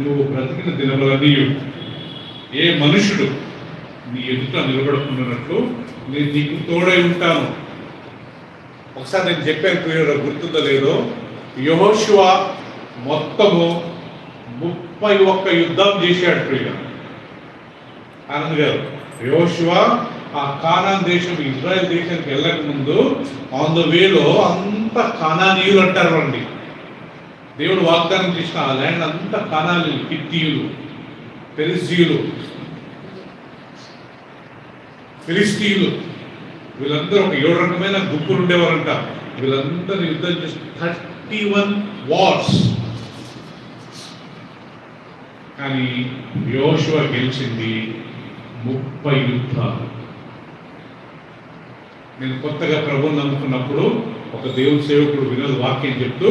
నువ్వు బ్రతికిన దినములన్నీ ఏ మనుషుడు నీ ఎదుట నిలబడుకున్నట్లు నేను నీకు తోడై ఉంటాను. ఒకసారి నేను చెప్పాను ప్రియుడు, గుర్తుందో లేదో, యెహోషువ మొత్తము 31 యుద్ధం చేశాడు ప్రియుడు. ఆనంద్ గారు, యెహోషువ ఆ కానాన్ దేశం, ఇజ్రాయెల్ దేశానికి వెళ్ళక ముందు ఆన్ ద వేలో అంత కానానీయులు అంటారు అండి. దేవుడు వాగ్దానం చేసిన ఆ ల్యాండ్ అంతా కానానీయులు, హిత్తీయులు, పెరిజీయులు, ఫిలిస్తీయులు, వీళ్ళందరూ ఒక 7 రకమైన గుంపులు ఉండేవారంట. వీళ్ళందరూ యుద్ధం చేసి 31 వార్స్. కానీ యెహోషువ గెలిచింది 30 యుద్ధాలు. నేను కొత్తగా ప్రభువుని నమ్ముకున్నప్పుడు ఒక దేవుని సేవకుడు వినోద్ వాక్యం చెప్తూ,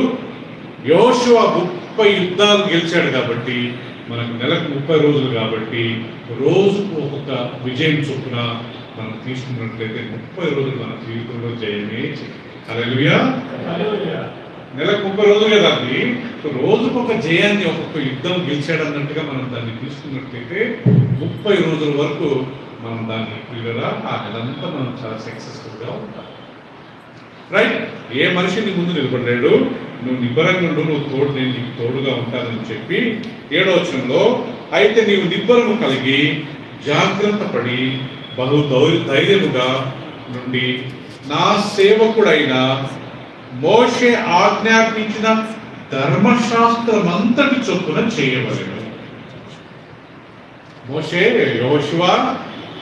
యెహోషువ 30 యుద్ధాలు గెలిచాడు కాబట్టి మనకు నెలకు 30 రోజులు కాబట్టి రోజుకు ఒక్కొక్క విజయం చొప్పున మనం తీసుకున్నట్లయితే 30 రోజులు మన జీవితంలో జయమే. హల్లెలూయా. నెలకు 30 రోజులు కదా అది. రోజుకు ఒక జయాన్ని, ఒక్కొక్క యుద్ధం గెలిచాడు అన్నట్టుగా మనం దాన్ని తీసుకున్నట్లయితే 30 రోజుల వరకు మనం దాన్ని క్లియర్గా ఆ నెలంతా మనం చాలా సక్సెస్ఫుల్గా ఉంటాం. రైట్? ఏ మనిషిని ముందు నిలబడ్డాడు, నువ్వు నిబ్బరంగా ఉండు, నేను నీకు తోడుగా ఉంటానని చెప్పి 7వ వచనంలో, అయితే నీవు నిబ్బరము కలిగి జాగ్రత్త పడి బహు ధైర్యముగా నుండి నా సేవకుడైన మోషే ఆజ్ఞాపించిన ధర్మశాస్త్రమంతటి చొప్పున చేయవలెను. మోషే, యెహోషువ,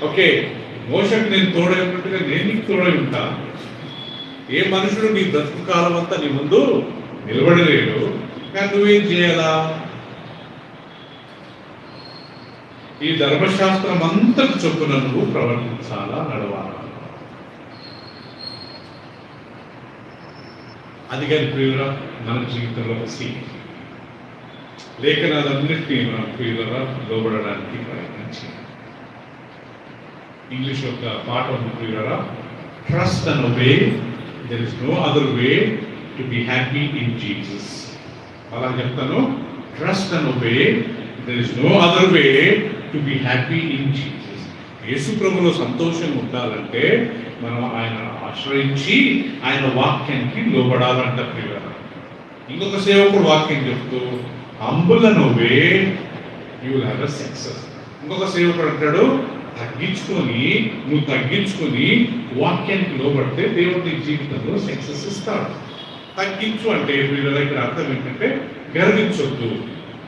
ఓకే, మోషకు నేను తోడై ఉన్నట్టుగా నేను నీకు తోడై ఉంటా. ఏ మనుషుడు నీ బ్రతుకు కాలం అంతా నీ ముందు నిలబడలేడు, కానీ నువ్వేం చేయాలా? ఈ ధర్మశాస్త్రం అంతటి చొప్పున నువ్వు ప్రవర్తించాలా, నడవాలా. అది కానీ ప్రియురా మన జీవితంలో ఒక సీన్. లేఖనాలన్నింటినీ మనం ప్రియులరా లోబడడానికి ప్రయత్నించి ఇంగ్లీష్ యొక్క పాట ఉంది ప్రియులరా, trust and obey, there is no other way to be happy in Jesus. అలా చెప్తాను, trust and obey, there is no other way to be happy in Jesus. యేసు ప్రభులో సంతోషంగా ఉండాలంటే మనం ఆయన ఆశ్రయించి ఆయన వాక్యానికి లోబడాలంట ప్రియులరా. ఇంకొక సేవకుడు వాక్యం చెప్తూ humble and obey you will have a success. ఇంకొక సేవకుడు అంటాడు నువ్వు తగ్గించుకొని వాక్యానికి లోబడితే దేవుడు నీ జీవితంలో సక్సెస్ ఇస్తాడు. తగ్గించు అంటే వీళ్ళ ఇక్కడ అర్థం ఏంటంటే గర్వించొద్దు.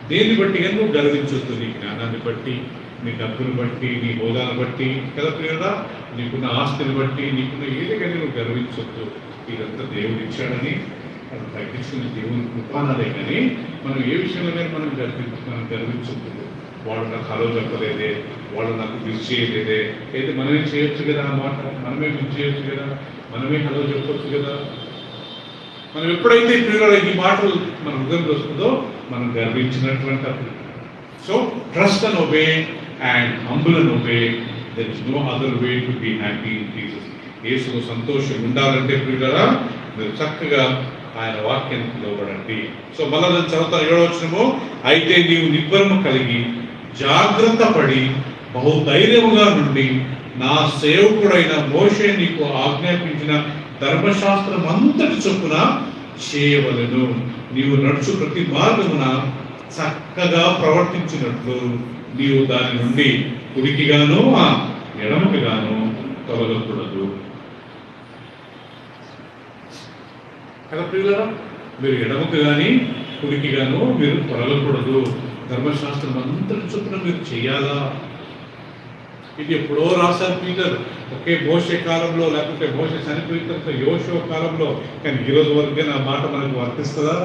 దేన్ని బట్టి కానీ నువ్వు గర్వించొద్దు. నీ జ్ఞానాన్ని బట్టి, నీ డబ్బుని బట్టి, నీ హోదాను బట్టి కదా ప్రియుడా, నీకున్న ఆస్తిని బట్టి, నీకున్న ఏది కానీ నువ్వు గర్వించొద్దు. ఇదంతా దేవుడు ఇచ్చాడని మనం తగ్గించుకుని దేవుని కృపానాలే కానీ మనం ఏ విషయంలోనే మనం గర్వించొద్దు. వాళ్ళు నాకు హలో చెప్పలేదే, వాళ్ళు నాకు మిస్ చేయలేదే, అయితే మనమే చేయొచ్చు కదా, ఆ మాట మనమే మిస్ చేయొచ్చు కదా, మనమే హలో చెప్పొచ్చు కదా. మనం ఎప్పుడైతే ఈ మాటలు మన హృదయంలో వస్తుందో మనం గర్వించినటువంటి అప్పుడు. So trust and obey and humble and obey, there is no other way to be happy in Jesus. యేసులో సంతోషం ఉండాలంటే ప్రియులారా మీరు చక్కగా ఆయన వాక్యానికి లోబడండి. సో మళ్ళా నేను చదువుతాను 7వ వచనము, అయితే నీవు నిబ్బరము కలిగి జాగ్రత్త పడి బహుధైర్యముగా నుండి నా సేవకుడైన మోషే నీకు ఆజ్ఞాపించిన ధర్మశాస్త్రం అంతటి చొప్పున చేయవలెను. నీవు నడుచు ప్రతి మార్గమున చక్కగా ప్రవర్తించినట్లు నీవు దాని నుండి కుడికిగాను ఎడమకిగాను తొలగకూడదు కదా ప్రియులారా. మీరు ఎడమకు కానీ కుడికి గాను మీరు తొలగకూడదు. ధర్మశాస్త్రం అంతటి చొప్పున మీరు చేయాలా. ఇది ఎప్పుడో రాశారు పీటర్, ఒకే మోషే కాలంలో, లేకపోతే మోషే చనిపోయిన తర్వాత యోషువ కాలంలో. కానీ ఈరోజు వరకే నా మాట మనకు వర్తిస్తుందా?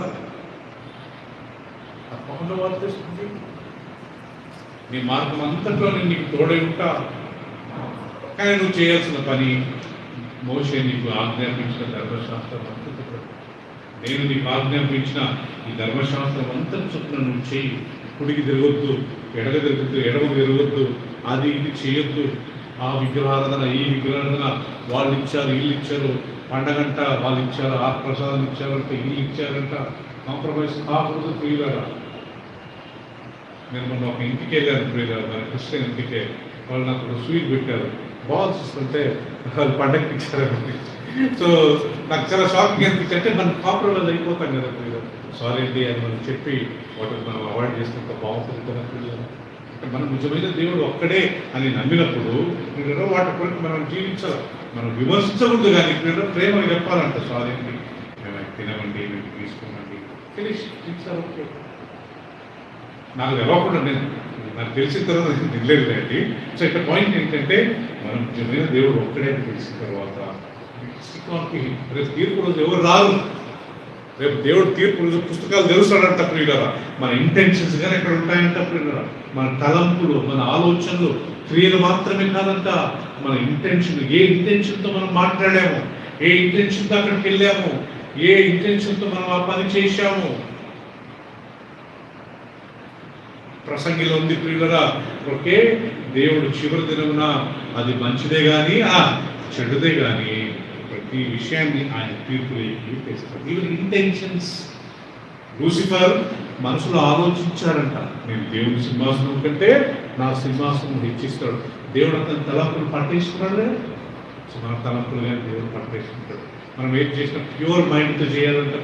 తప్పకుండా వర్తిస్తుంది. నీ మార్గం అంతట్లో నేను నీకు తోడై ఉంటా. కానీ నువ్వు చేయాల్సిన పని మోషే నీకు ఆజ్ఞాపించిన ధర్మశాస్త్రం అంతటి, నేను నీకు ఆజ్ఞాపించిన ఈ ధర్మశాస్త్రం అంతటి చొప్పున నువ్వు చేయి. కుడికి తిరగొద్దు, ఎడమ తిరగొద్దు, అది ఇది చేయొద్దు. ఆ విగ్రహారాధన, ఈ విగ్రహారాధన, వాళ్ళు ఇచ్చారు, వీళ్ళు ఇచ్చారు, పండగంట వాళ్ళు ఇచ్చారు, ఆ ప్రసాదం ఇచ్చారంటే వీళ్ళు ఇచ్చారంట, కాంప్రమైజ్ కాకూడదు ప్రియులారా. నేను మొన్న ఒక ఇంటికి వెళ్ళాను ప్రియులారా, మన క్రిస్టియన్ ఇంటికే. వాళ్ళు నాకు ఒక స్వీట్ పెట్టారు, బాల్స్ ఇస్తుంటే వాళ్ళు పండగకి ఇచ్చారండి. సో నాకు చాలా షాకింగ్ అనిపించి, అంటే మనం కాంప్రమైజ్ అయిపోతాం కదా ప్రియులారా. సారీ అండి అని మనం చెప్పి వాటిని మనం అవాయిడ్ చేసుకుంటే బాగుంటుంది కదా ప్రియులారా. మనం నిజమైన దేవుడు ఒక్కడే అని నమ్మినప్పుడు వాటి కొరకు మనం జీవించాలి. మనం విమర్శించకూడదు, కానీ ప్రేమని చెప్పాలంట. సారీ అండి, మేము తినమండి, మేము తీసుకోమండి, ఫినిష్ ఓకే. నాకు తెలవకుండా నాకు తెలిసిన తర్వాత నేను తినలేదు అండి. సో ఇక్కడ పాయింట్ ఏంటంటే మనం నిజమైన దేవుడు ఒక్కడే అని తెలిసిన తర్వాత రేపు తీర్పు రోజు ఎవరు రారు. రేపు దేవుడు తీర్పు రోజు పుస్తకాలు తెలుస్తాడంట ప్రియులారా. మన ఇంటెన్షన్స్ కానీ ఎక్కడ ఉంటాయంట ప్రియులారా. మన తలంపులు, మన ఆలోచనలు, క్రియలు మాత్రమే కాదంట, మన ఇంటెన్షన్. ఏ ఇంటెన్షన్తో మనం మాట్లాడాము, ఏ ఇంటెన్షన్తో అక్కడికి వెళ్ళాము, ఏ ఇంటెన్షన్తో మనం ఆ పని చేశాము. ప్రసంగిలో ఉంది ప్రియులారా, ఓకే దేవుడు చివరి దినమున అది మంచిదే కానీ చెడుదే కానీ ప్రతి విషయాన్ని ఆయన తీర్పులోకి తెస్తాడు. Even intentions. లూసిఫర్ మనసులో ఆలోచించాడంట, నేను దేవుని సింహాసనం కంటే నా సింహాసనం హెచ్చిస్తాడు. దేవుడు అతని తలంపులు పట్టేసుకున్నాడు. సో మన తలంపులు కానీ దేవుడు పట్టేసుకుంటాడు. మనం ఏం చేసినా ప్యూర్ మైండ్తో చేయాలంట.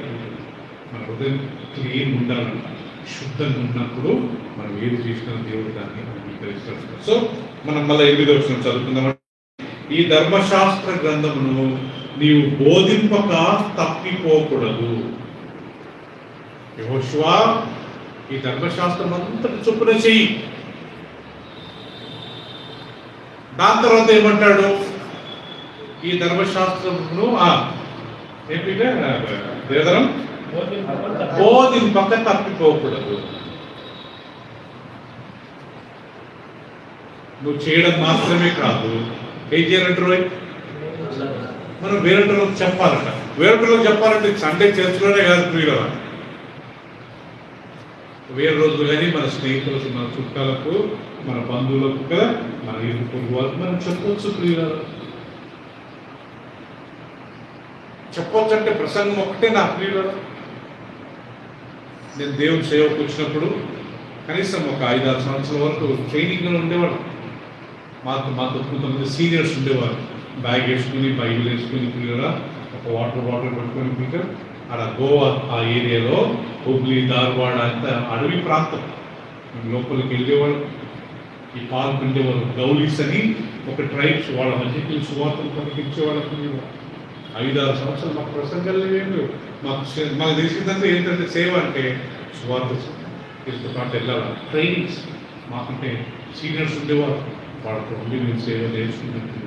మన హృదయం క్లీన్ ఉండాలంట. శుద్ధంగా ఉన్నప్పుడు మనం ఏది చేసినా దేవుడు దాన్ని అంగీకరిస్తాడు. సో మనం మళ్ళీ 8వ వచనం చదువుకుందాం. ఈ ధర్మశాస్త్ర గ్రంథమును నీవు బోధింపక తప్పిపోకూడదు. యెహోషువా ఈ ధర్మశాస్త్రం అంతటి చొప్పున చెయ్యి. దాని తర్వాత ఏమంటాడు, ఈ ధర్మశాస్త్రమును బోధింపక తప్పిపోకూడదు. నువ్వు చేయడం మాత్రమే కాదు, ఏం చేయాలంటారు, మనం వేరే చెప్పాలట. వేరొకరికి చెప్పాలంటే సండే చర్చిలోనే కాదు ప్రియుల, వేరే రోజులు కానీ మన స్నేహితులకు, మన చుట్టాలకు, మన బంధువులకు కదా, మన ఇరు పొరుగు వాళ్ళకి మనం చెప్పవచ్చు ప్రియుల. చెప్పవచ్చు అంటే ప్రసంగం ఒకటే నా ప్రియుల. నేను దేవుని సేవకు వచ్చినప్పుడు కనీసం ఒక 5-6 సంవత్సరాల వరకు ట్రైనింగ్లో ఉండేవాడు. మాకు కొంతమంది సీనియర్స్ ఉండేవారు. బ్యాగ్ వేసుకుని, బైబిల్ వేసుకుని ప్రియుల, ఒక వాటర్ బాటిల్ పట్టుకొని ప్రియుల, ఆడ గోవా ఆ ఏరియాలో హుబ్లీ, ధార్వాడ అంత అడవి ప్రాంతం. లోపలికి వెళ్ళేవాడు. ఈ పార్క్ ఉండేవారు గౌలీస్ అని ఒక ట్రైబ్స్, వాళ్ళ మధ్యకి సువార్తలు పలికించేవాళ్ళకు. 5-6 సంవత్సరాలు మాకు ప్రసంగాలు ఏం లేవు. మాకు తెలిసిందంటే ఏంటంటే సేవ అంటే సువార్త పాటు వెళ్ళాలి. ట్రైనింగ్స్ మాకంటే సీనియర్స్ ఉండేవారు. వాళ్ళతో ఉండి మేము సేవ నేర్చుకుంటుంది.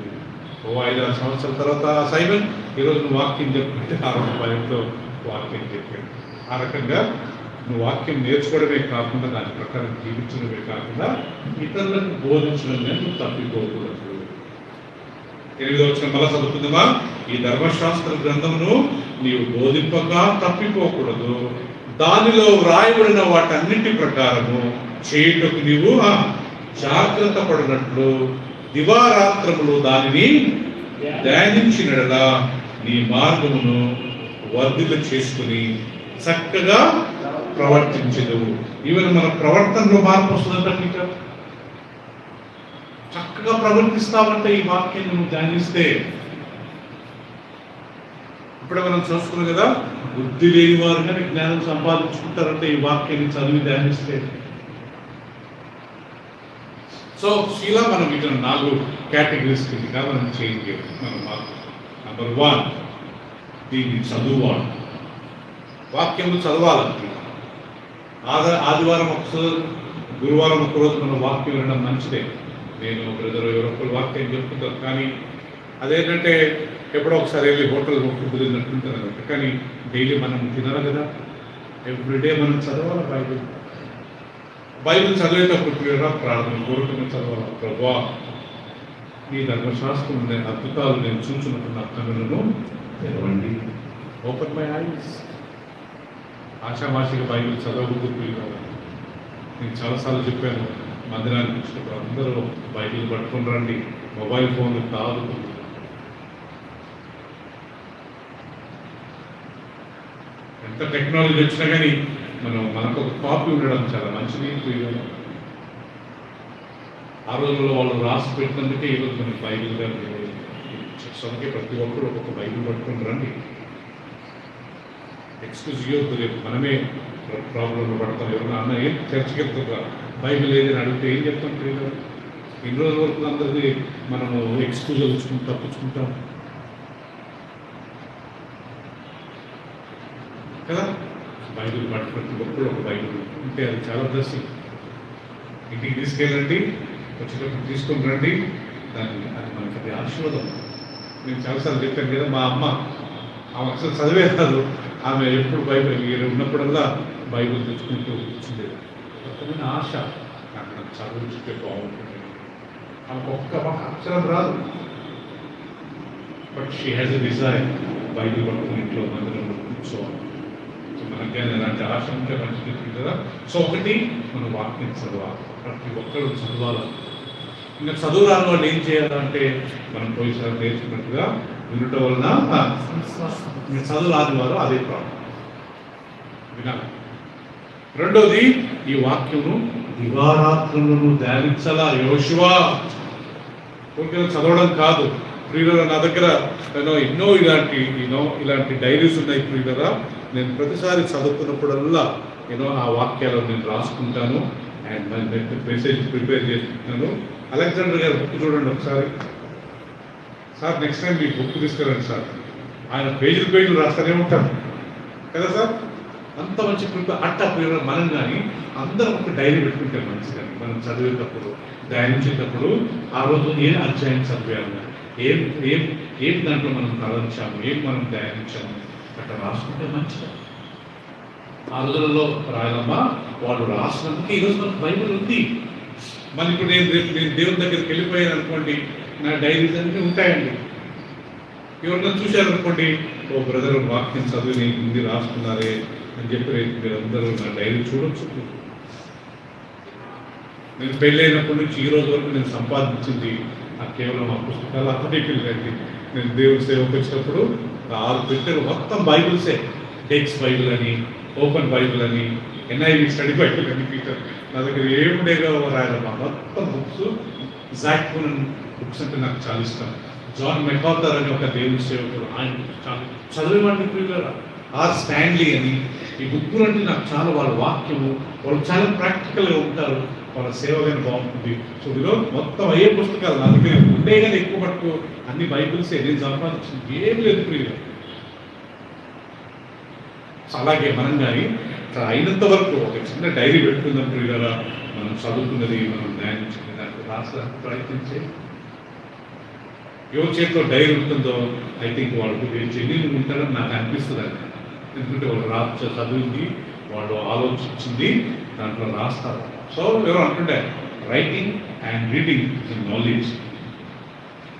5-6 సంవత్సరాల తర్వాత సైమన్ ఈరోజు నువ్వు వాక్యం చెప్పుకుంటే 6 రూపాయలతో వాక్యం చెప్పాడు. ఆ రకంగా నువ్వు వాక్యం నేర్చుకోవడమే కాకుండా దాని ప్రకారం జీవించడమే కాకుండా ఇతరులకు బోధించడమే నువ్వు తప్పిపోకూడదు. 8వ వచనం మళ్ళా చదువుతుందమ్మా. ఈ ధర్మశాస్త్ర గ్రంథమును నీవు బోధింపగా తప్పిపోకూడదు, దానిలో వ్రాయబడిన వాటన్నింటి ప్రకారము చేయుటకు నీవు జాగ్రత్త పడినట్లు దివారాత్రములు దానిని ధ్యానించినడలా నీ మార్గమును వర్ధిల్ల చేసుకుని చక్కగా ప్రవర్తించదు. ఈవెన్ మన ప్రవర్తనలో మార్పు వస్తుందంట. చక్కగా ప్రవర్తిస్తామంటే ఈ వాక్యాన్ని నువ్వు ధ్యానిస్తే. ఇప్పుడే మనం చూసుకున్నాం కదా, బుద్ధి లేని వారు కానీ జ్ఞానం సంపాదించుకుంటారంటే ఈ వాక్యాన్ని చదివి ధ్యానిస్తే. సో ఇలా మనం వీటిని 4 కేటగిరీస్ కిందగా మనం చేంజ్ చేయాలి. మనం నంబర్ 1 దీన్ని చదువువాడు. వాక్యము చదవాలంటే ఆదివారం ఒకసారి, గురువారం ఒకరోజు మనం వాక్యం వినడం మంచిదే. నేను బ్రదర్ ఎవరొకరు వాక్యం చెప్తుంటారు, కానీ అదేంటంటే ఎప్పుడో ఒకసారి వెళ్ళి హోటల్ కుదిరినట్టుంటుంది అనమాట. కానీ డైలీ మనం తినాలి కదా, ఎవ్రీడే మనం చదవాలి బైబిల్ చదివేటప్పుడు ప్రార్థన కోరుకుని చదవాలి. ప్రభువా, నీ ధర్మశాస్త్రం అద్భుతాలు నేను చూసినప్పుడు నా కన్నులను తెరవండి. Open my eyes. ఆషామాషిగా బైబిల్ చదవకూడదు. నేను చాలాసార్లు చెప్పాను, మందిరానికి వచ్చినప్పుడు అందరూ బైబిల్ పట్టుకుని రండి, మొబైల్ ఫోన్లు కాదు. ఎంత టెక్నాలజీ వచ్చినా కానీ మనకు ఒక కాపీ ఉండడం చాలా మంచిది. ఆ రోజుల్లో వాళ్ళు రాసి పెట్టినందుకే ఈరోజు మనకి బైబిల్ గారు చదువుకే ప్రతి ఒక్కరు ఒక్కొక్క బైబిల్ పట్టుకుని రండి. ఎక్స్క్యూజ్ ఇవ్వద్దు, రేపు మనమే ప్రాబ్లంలో పడతాం. ఎవరన్నా అన్న ఏం చర్చకి వెళ్తుందా, బైబిల్ ఏదైనా అడిగితే ఏం చెప్తాం తెలియదు. ఇన్ని రోజుల వరకు అందరికీ మనము ఎక్స్క్యూజ్ వచ్చుకుంటూ తప్పించుకుంటాం కదా. బైబిల్ పట్టుకుని ఒక్కరు ఒక బైబిల్ ఉంటే అది చాలా బ్లెస్సింగ్. ఇంటికి తీసుకెళ్ళండి, వచ్చేటప్పుడు తీసుకొని రండి. అది మనకి అది ఆశీర్వాదం. నేను చాలాసార్లు చెప్పాను కదా, మా అమ్మ ఆమె అసలు చదివే కాదు. ఆమె ఎప్పుడు బైబిల్ ఉన్నప్పుడల్లా బైబిల్ తెచ్చుకుంటూ కూర్చుండేది. రకమైన ఆశ, నాకు చదివించుకుంటే బాగుంటుంది. ఆమెకు ఒక్క అక్షరం రాదు, but she has a desire Bible పట్టుకుని ఇంట్లో మందిరంలో కూర్చోవాలి. మనకి అలాంటి ఆశ ఉంటే మంచిది కదా. సో ఒకటి, మనం వాక్యం చదవాలి, ప్రతి ఒక్కరు చదవాలి. ఇంకా చదువు రాని వాళ్ళు ఏం చేయాలంటే మనం పోయిసారి నేర్చుకున్నట్టుగా వినటం వలన చదువు రాని వారు అదే ప్రాబ్లం వినాలి. రెండోది, ఈ వాక్యము దివారాత్రులను ధ్యానించాలా. యోషువ చదవడం కాదు ప్రియులరా, నా దగ్గర ఎన్నో ఇలాంటి డైరీస్ ఉన్నాయి ప్రియులరా. నేను ప్రతిసారి చదువుతున్నప్పుడల్లా ఆ వాక్యాలను నేను రాసుకుంటాను అండ్ మెసేజ్ ప్రిపేర్ చేసుకుంటాను. అలెగ్జాండర్ గారి బుక్ చూడండి ఒకసారి. సార్ నెక్స్ట్ టైం మీ బుక్ తీసుకెళ్ళండి సార్. ఆయన పేజీలు రాస్తూనే ఉంటారు కదా సార్. అంత మంచి ప్రిపేర్ అట్ట ప్రియులరా. మనం కానీ అందరం ఒక డైరీ పెట్టుకుంటే మంచిదని, మనం చదివేటప్పుడు ధ్యానించేటప్పుడు ఆ రోజు ఏం అధ్యాయం చదివాము, ఏం దాంట్లో మనం తలంచాము, ఏం మనం ధ్యానించాము అట్లా రాసుకుంటే మంచిది. ఆ రోజులలో రాయలమ్మ వాళ్ళు రాసినందుకు ఈరోజు మనకు బైబిల్ ఉంది. మరి ఇప్పుడు నేను దేవుని దగ్గరికి వెళ్ళిపోయాను అనుకోండి, నా డైరీస్ అన్నీ ఉంటాయండి. ఎవరన్నా చూశారనుకోండి, ఓ బ్రదర్ వాక్యం చదివి హిందీ రాసుకున్నారే అని చెప్పి రేపు మీరు అందరూ నా డైరీ చూడొచ్చు. నేను పెళ్ళైనప్పటి నుంచి ఈ రోజు వరకు నేను సంపాదించింది నాకు కేవలం ఆ పుస్తకాలు అర్థమైపోయిందండి. నేను దేవుడి సేవకు వచ్చినప్పుడు 6 పెట్టెలు మొత్తం బైబిల్సే, డెక్స్ బైబిల్ అని, ఓపెన్ బైబిల్ అని, NIV స్టడీ బైబిల్ అని పీటర్ నా దగ్గర ఏముండేగా రాయాలమ్మా మొత్తం బుక్స్. జాక్మన్ బుక్స్ అంటే నాకు చాలా ఇష్టం. జాన్ మెకార్థర్ అని ఒక దేవుడి సేవకుడు, ఆయన చాలా చదివేవాడిని పీటర్. ఆర్ స్టాన్లీ అని, ఈ బుక్కులు అంటే నాకు చాలా వాళ్ళ వాక్యము, వాళ్ళు చాలా ప్రాక్టికల్గా ఉంటారు, వాళ్ళ సేవ కానీ బాగుంటుంది. సో ఇదిగో మొత్తం అయ్యే పుస్తకాలు నా దగ్గర ఉండే కానీ ఎక్కువ పట్టుకు అన్ని బైబిల్సే నేను సంపాదించింది ఏం లేదు ప్రియులు. అలాగే మనం కానీ అయినంత వరకు ఒక చిన్న డైరీ పెట్టుకుందాం ప్రియులరా. మనం చదువుకున్నది మనం ధ్యానించింది దాంట్లో రాసడానికి ప్రయత్నించే ఎవరి చేతిలో డైరీ ఉంటుందో ఐ థింక్ వాళ్ళు జెన్యున్ ఉంటారని నాకు అనిపిస్తుంది అండి. ఎందుకంటే వాళ్ళు చదివింది, వాళ్ళు ఆలోచించింది దాంట్లో రాస్తారు. సో ఎవరు అంటుండే writing and reading in knowledge.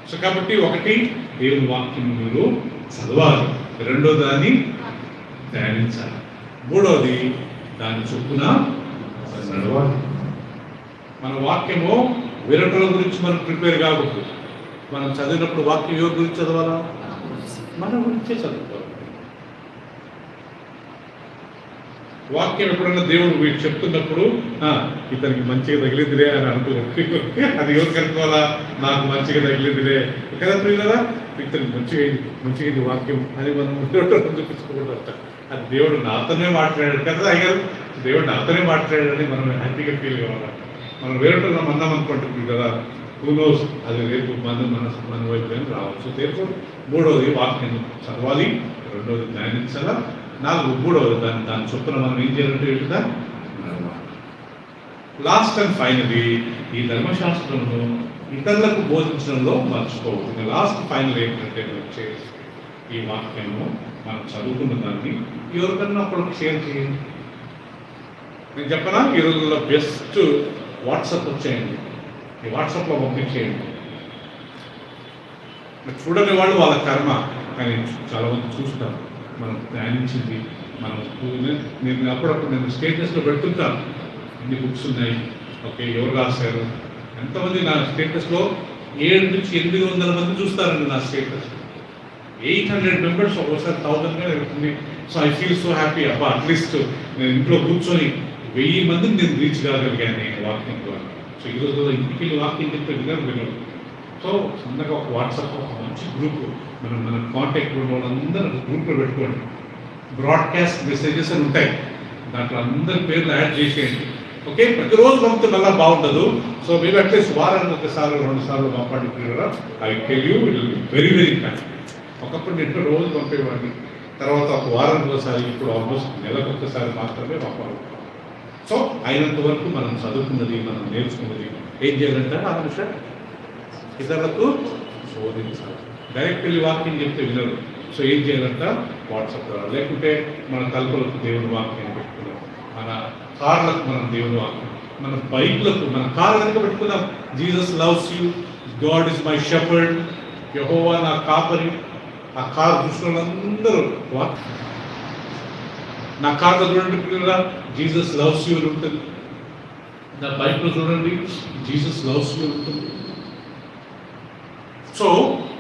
So కాబట్టి ఒకటి దేవుని వాక్యం మీరు చదవాలి, రెండో దాన్ని ధ్యానించాలి, మూడవది దాని చొప్పున నడవాలి. మన వాక్యము విరటల గురించి మనం ప్రిపేర్ కాకూడదు. మనం చదివినప్పుడు వాక్యం ఎవరి గురించి చదవాలా? మన గురించే చదువుకోవాలి. వాక్యం ఎప్పుడన్నా దేవుడు వీడు చెప్తున్నప్పుడు ఇతనికి మంచిగా తగిలిందిలే అని అనుకోవచ్చు. అది ఎవరికి అనుకోవాలా? నాకు మంచిగా తగిలిందిలే కదా ప్రియులరా, ఇతనికి మంచిగా వాక్యం అని మనం చూపించుకోకూడదు. అది దేవుడు నాతోనే మాట్లాడాడు కదా అయ్యారు, దేవుడు నాతోనే మాట్లాడాడని మనం హ్యాపీగా ఫీల్ కావాలి. మనం వేరేటో మందం అనుకుంటుంది కదా, హూనోస్ అది రేపు మన వైపు రావచ్చు. తెలుసు. మూడవది వాక్యం చదవాలి, రెండవది ధ్యానించాలా, మూడవది దాని చొప్పున మనం ఏం చేయాలంటే లాస్ట్ అండ్ ఫైనలీ ఈ ధర్మశాస్త్రంలో ఇతరులకు బోధించడంలో మర్చిపోవచ్చు. లాస్ట్ ఫైనల్ ఏంటంటే వచ్చే ఈ వాక్యము మనం చదువుకున్న దాన్ని ఎవరికన్నా ఒకరికి షేర్ చేయండి. నేను చెప్పనా, ఈ రోజుల్లో బెస్ట్ వాట్సాప్ వచ్చేయండి, ఈ వాట్సాప్లో పంపించేయండి. చూడని వాళ్ళు వాళ్ళ కర్మ, కానీ చాలా మంది చూస్తారు. మనం ధ్యానించింది మనం నేను అప్పుడప్పుడు నేను స్టేటస్లో పెడుతుంటాను, ఎన్ని బుక్స్ ఉన్నాయి, ఓకే ఎవరు రాశారు, ఎంతమంది నా స్టేటస్లో 700 నుంచి 800 మంది చూస్తారండి నా స్టేటస్. 800 మెంబర్స్ ఒకసారి 1000గా జరుగుతుంది. So I feel so happy. అబ్బా అట్లీస్ట్ నేను ఇంట్లో కూర్చొని 1000 మందిని నేను రీచ్ కాగలిగాను నేను వాక్యం ద్వారా. సో ఈ రోజు ఇంటికి వాక్యం చెప్తే వినరు. సో సన్నగా ఒక వాట్సాప్ ఒక మంచి గ్రూప్, మన కాంటాక్ట్ ఉన్న వాళ్ళందరూ గ్రూప్లో పెట్టుకోండి. బ్రాడ్కాస్ట్ మెసేజెస్ అని ఉంటాయి, దాంట్లో అందరి పేర్లు యాడ్ చేసేయండి. ఓకే, ప్రతిరోజు పంపితే మళ్ళీ బాగుండదు. సో మీరు అట్లీస్ట్ వారానికి 1-2 సార్లు పంపండి. I tell you it will be very very fact. ఒకప్పుడు నేను రోజు పంపేవాడిని, తర్వాత ఒక వారానికి ఒకసారి, ఇప్పుడు ఆల్మోస్ట్ నెలకు ఒక్కసారి మాత్రమే పంపాలి. సో అయినంత వరకు మనం చదువుకున్నది, మనం నేర్చుకున్నది ఏం చేయాలంటే ఆ విషయం ఇతరులకు బోధించాలి. డైరెక్ట్ వెళ్ళి వాక్యం చెప్తే వినరు. సో ఏం చేయాలంట? వాట్సాప్ ద్వారా, లేకుంటే మన తలుపులకు దేవుని వాక్యం పెట్టుకున్నాం, మన కార్లకు మనం దేవుని వాక్యం, మన బైక్లకు మన కార్ కనుక పెట్టుకున్నాం, Jesus loves you, God is my shepherd, యెహోవా నా కాపరి. ఆ కార్ చూసిన వాళ్ళందరూ నా కార్లో చూడండి పిల్లరా, జీసస్ లవ్స్ యూ అని ఉంటుంది. నా బైక్లో చూడండి, జీసస్ లవ్స్ యూ ఉంటుంది. సో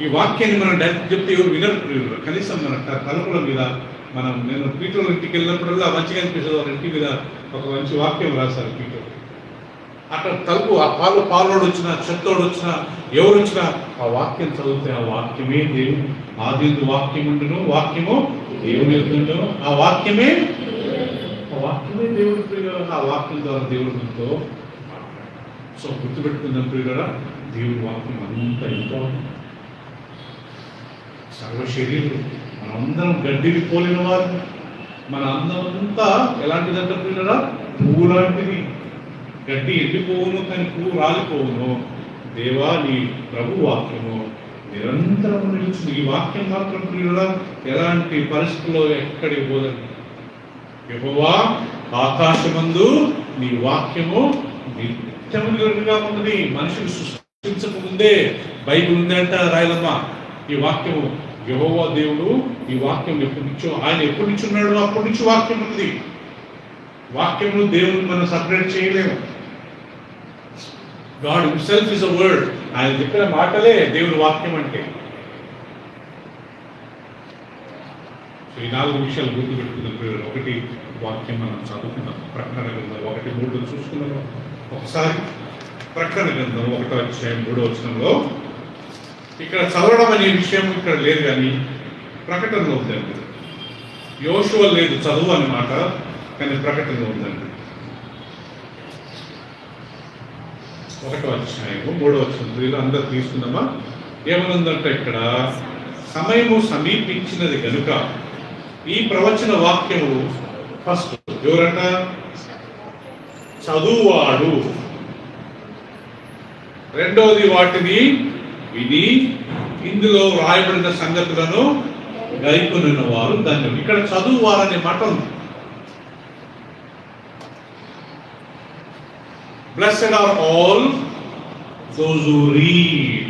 ఈ వాక్యాన్ని మనం డైరెక్ట్ చెప్తే ఎవరు వినరు. కనీసం మన తలుపుల మీద నేను పీటర్ ఇంటికి వెళ్ళినప్పుడల్లా మంచిగా అనిపిస్తుంది. వాళ్ళ ఇంటి మీద ఒక మంచి వాక్యం రాశారు పీటర్. అక్కడ తలుపు ఆ పాలోడు వచ్చినా, చెత్తోడు వచ్చినా, ఎవరు వచ్చినా ఆ వాక్యం చదివితే ఆ వాక్యమే దేవుడు. ఆదిందు వాక్యం ఉండును, వాక్యము దేవుని ఉండును, ఆ వాక్యమే దేవుడి ప్రియుల. ఆ వాక్యం ద్వారా దేవుడు మనతో మాట్లాడారు. సో గుర్తుపెట్టుకుందాం ప్రియులరా, దేవుడి వాక్యం అంతా ఇంపార్టెంట్. సర్వ శరీరం మనందరం గడ్డిని పోలిన వారు, మన అందమంతా ఎలాంటిదంటే ప్రియులరా, పువ్వు లాంటిది. గడ్డి ఎండిపోవును కానీ పువ్వు రాలిపోవును. దేవా నీ ప్రభు వాక్యము నిరంతరం నిలుచు. ఈ వాక్యం మాత్రం ప్రియులరా ఎలాంటి పరిస్థితుల్లో ఎక్కడికి పోదండి. యెహోవా ఆకాశమందు నీ వాక్యము నిత్యముగా ఉన్నది. మనుషులు సృష్టించక ముందే బైబిల్ ఉందంట రాయలమ్మ. ఈ వాక్యము యెహోవా దేవుడు ఈ వాక్యం ఎప్పటి నుంచో, ఆయన ఎప్పటి నుంచి ఉన్నాడో అప్పటి నుంచి వాక్యం ఉంది. వాక్యమును దేవుని మనం సపరేట్ చేయలేము. God himself is a word. ఆయన చెప్పిన మాటలే దేవుని వాక్యం అంటే. ఈ 4 విషయాలు గుర్తుపెట్టుకున్నాం. ఒకటి, వాక్యం మనం చదువుకున్నాం. ప్రకటన గ్రంథం 1:3 చూసుకున్నాం ఒకసారి. ప్రకటన గ్రంథం 1వ అధ్యాయం 3వ వచనంలో ఇక్కడ చదవడం అనే విషయం ఇక్కడ లేదు, కానీ ప్రకటనలో ఉందండి. యోషువ లేదు చదువు అనే మాట, కానీ ప్రకటనలో ఉందండి. 1వ అధ్యాయం 3వ వచనం అందరు తీసుకుందామా? ఏమనుందంటే ఇక్కడ, సమయము సమీపించినది కనుక ఈ ప్రవచన వాక్యము ఫస్ట్ ఎవరంట? చదువువాడు. రెండవది వాటిని విని ఇందులో రాయబడిన సంగతులను గైకొనిన వారు ధన్యులు. ఇక్కడ చదువువారనే మాట ఉంది. Blessed are all those who read.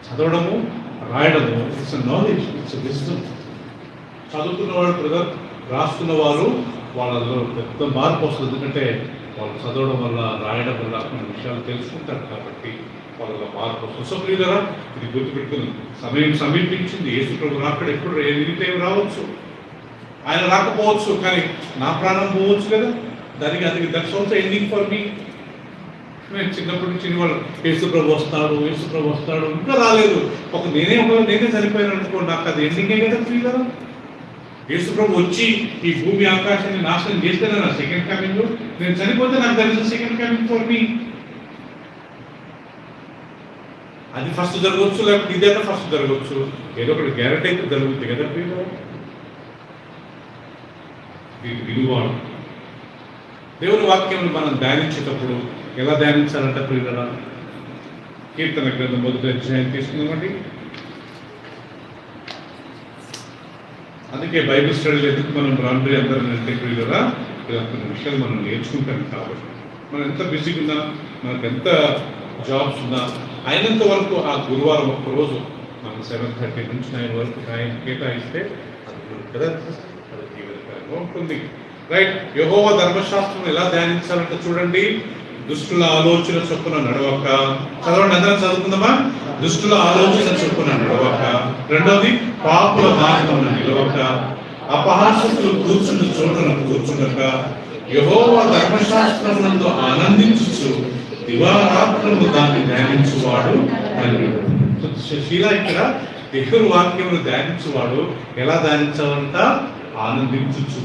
చదవడము, రాయడము, ఇట్స్ నాలెడ్జ్, ఇట్స్ విజ్డమ్. చదువుకున్నవాడు బ్రదర్, రాస్తున్న వారు వాళ్ళలో పెద్ద మార్పు వస్తుంది. ఎందుకంటే వాళ్ళు చదవడం వల్ల, రాయడం వల్ల కొన్ని విషయాలు తెలుసుకుంటారు కాబట్టి వాళ్ళలో మార్పు వస్తుంది. సో ప్రియులారా, ఇది గుర్తుపెట్టుకుని, సమయం సమీపించింది. యేసు ప్రభు రాకడ ఎప్పుడు ఎదిగితే రావచ్చు, ఆయన రాకపోవచ్చు, కానీ నా ప్రాణం పోవచ్చు కదా. దానికి that's also ending for me. నేను చిన్నప్పటి నుంచి వాళ్ళు యేసు ప్రభు వస్తాడు ఇంకా రాలేదు. నేనే చనిపోయాను అనుకో, నాకు అది ఎండింగే కదా ప్రియులారా. యేసు ప్రభు వచ్చి ఈ భూమి ఆకాశాన్ని నాశనం చేస్తేనే నా సెకండ్ కమింగ్. నేను చనిపోతే నాకు తెలిసిన సెకండ్ కమింగ్ ఫర్ మీ. అది ఫస్ట్ జరగవచ్చు, లేకపోతే ఇదైనా ఫస్ట్ జరగవచ్చు. ఏదో ఒకటి గ్యారెంటీ అయితే జరుగుతుంది కదా ప్రియులారా. దీని విలువాడు. దేవుని వాక్యం మనం ధ్యానించేటప్పుడు ఎలా ధ్యానించాలంట ప్రియులారా? కీర్తన గ్రంథం 1వ అధ్యాయం తీసుకుందామండి. అందుకే బైబిల్ స్టడీలు ఎందుకు మనం రాండ్రీ అందరం అంటే ప్రియులారా, ఇలా కొన్ని విషయాలు మనం నేర్చుకుంటాం కాబట్టి. మనం ఎంత బిజీగా ఉన్నా, మనకు ఎంత జాబ్స్ ఉన్నా, అయినంత వరకు ఆ గురువారం ఒక్కరోజు మనం 7:30 నుంచి 9 వరకు టైం కేటాయిస్తే అది కదా, అది జీవితకరంగా ఉంటుంది. రైట్. యెహోవా ధర్మశాస్త్రం ఎలా ధ్యానించాలంటే చూడండి, దుష్టుల ఆలోచన చొప్పున నడవక. చదవండి, అందరం చదువుకుందామా? దుష్టుల ఆలోచన చొప్పున నడవక. రెండవది, పాపుల మార్గమున నిలవక, అపహాసకులు కూర్చుని చోటున కూర్చునక, యెహోవా ధర్మశాస్త్రమునందు ఆనందించుచు దివారాత్రము దాన్ని ధ్యానించువాడు ధన్యుడు. శీల ఇక్కడ దేవుని వాక్యమును ధ్యానించువాడు ఎలా ధ్యానించాలంట? ఆనందించుచు.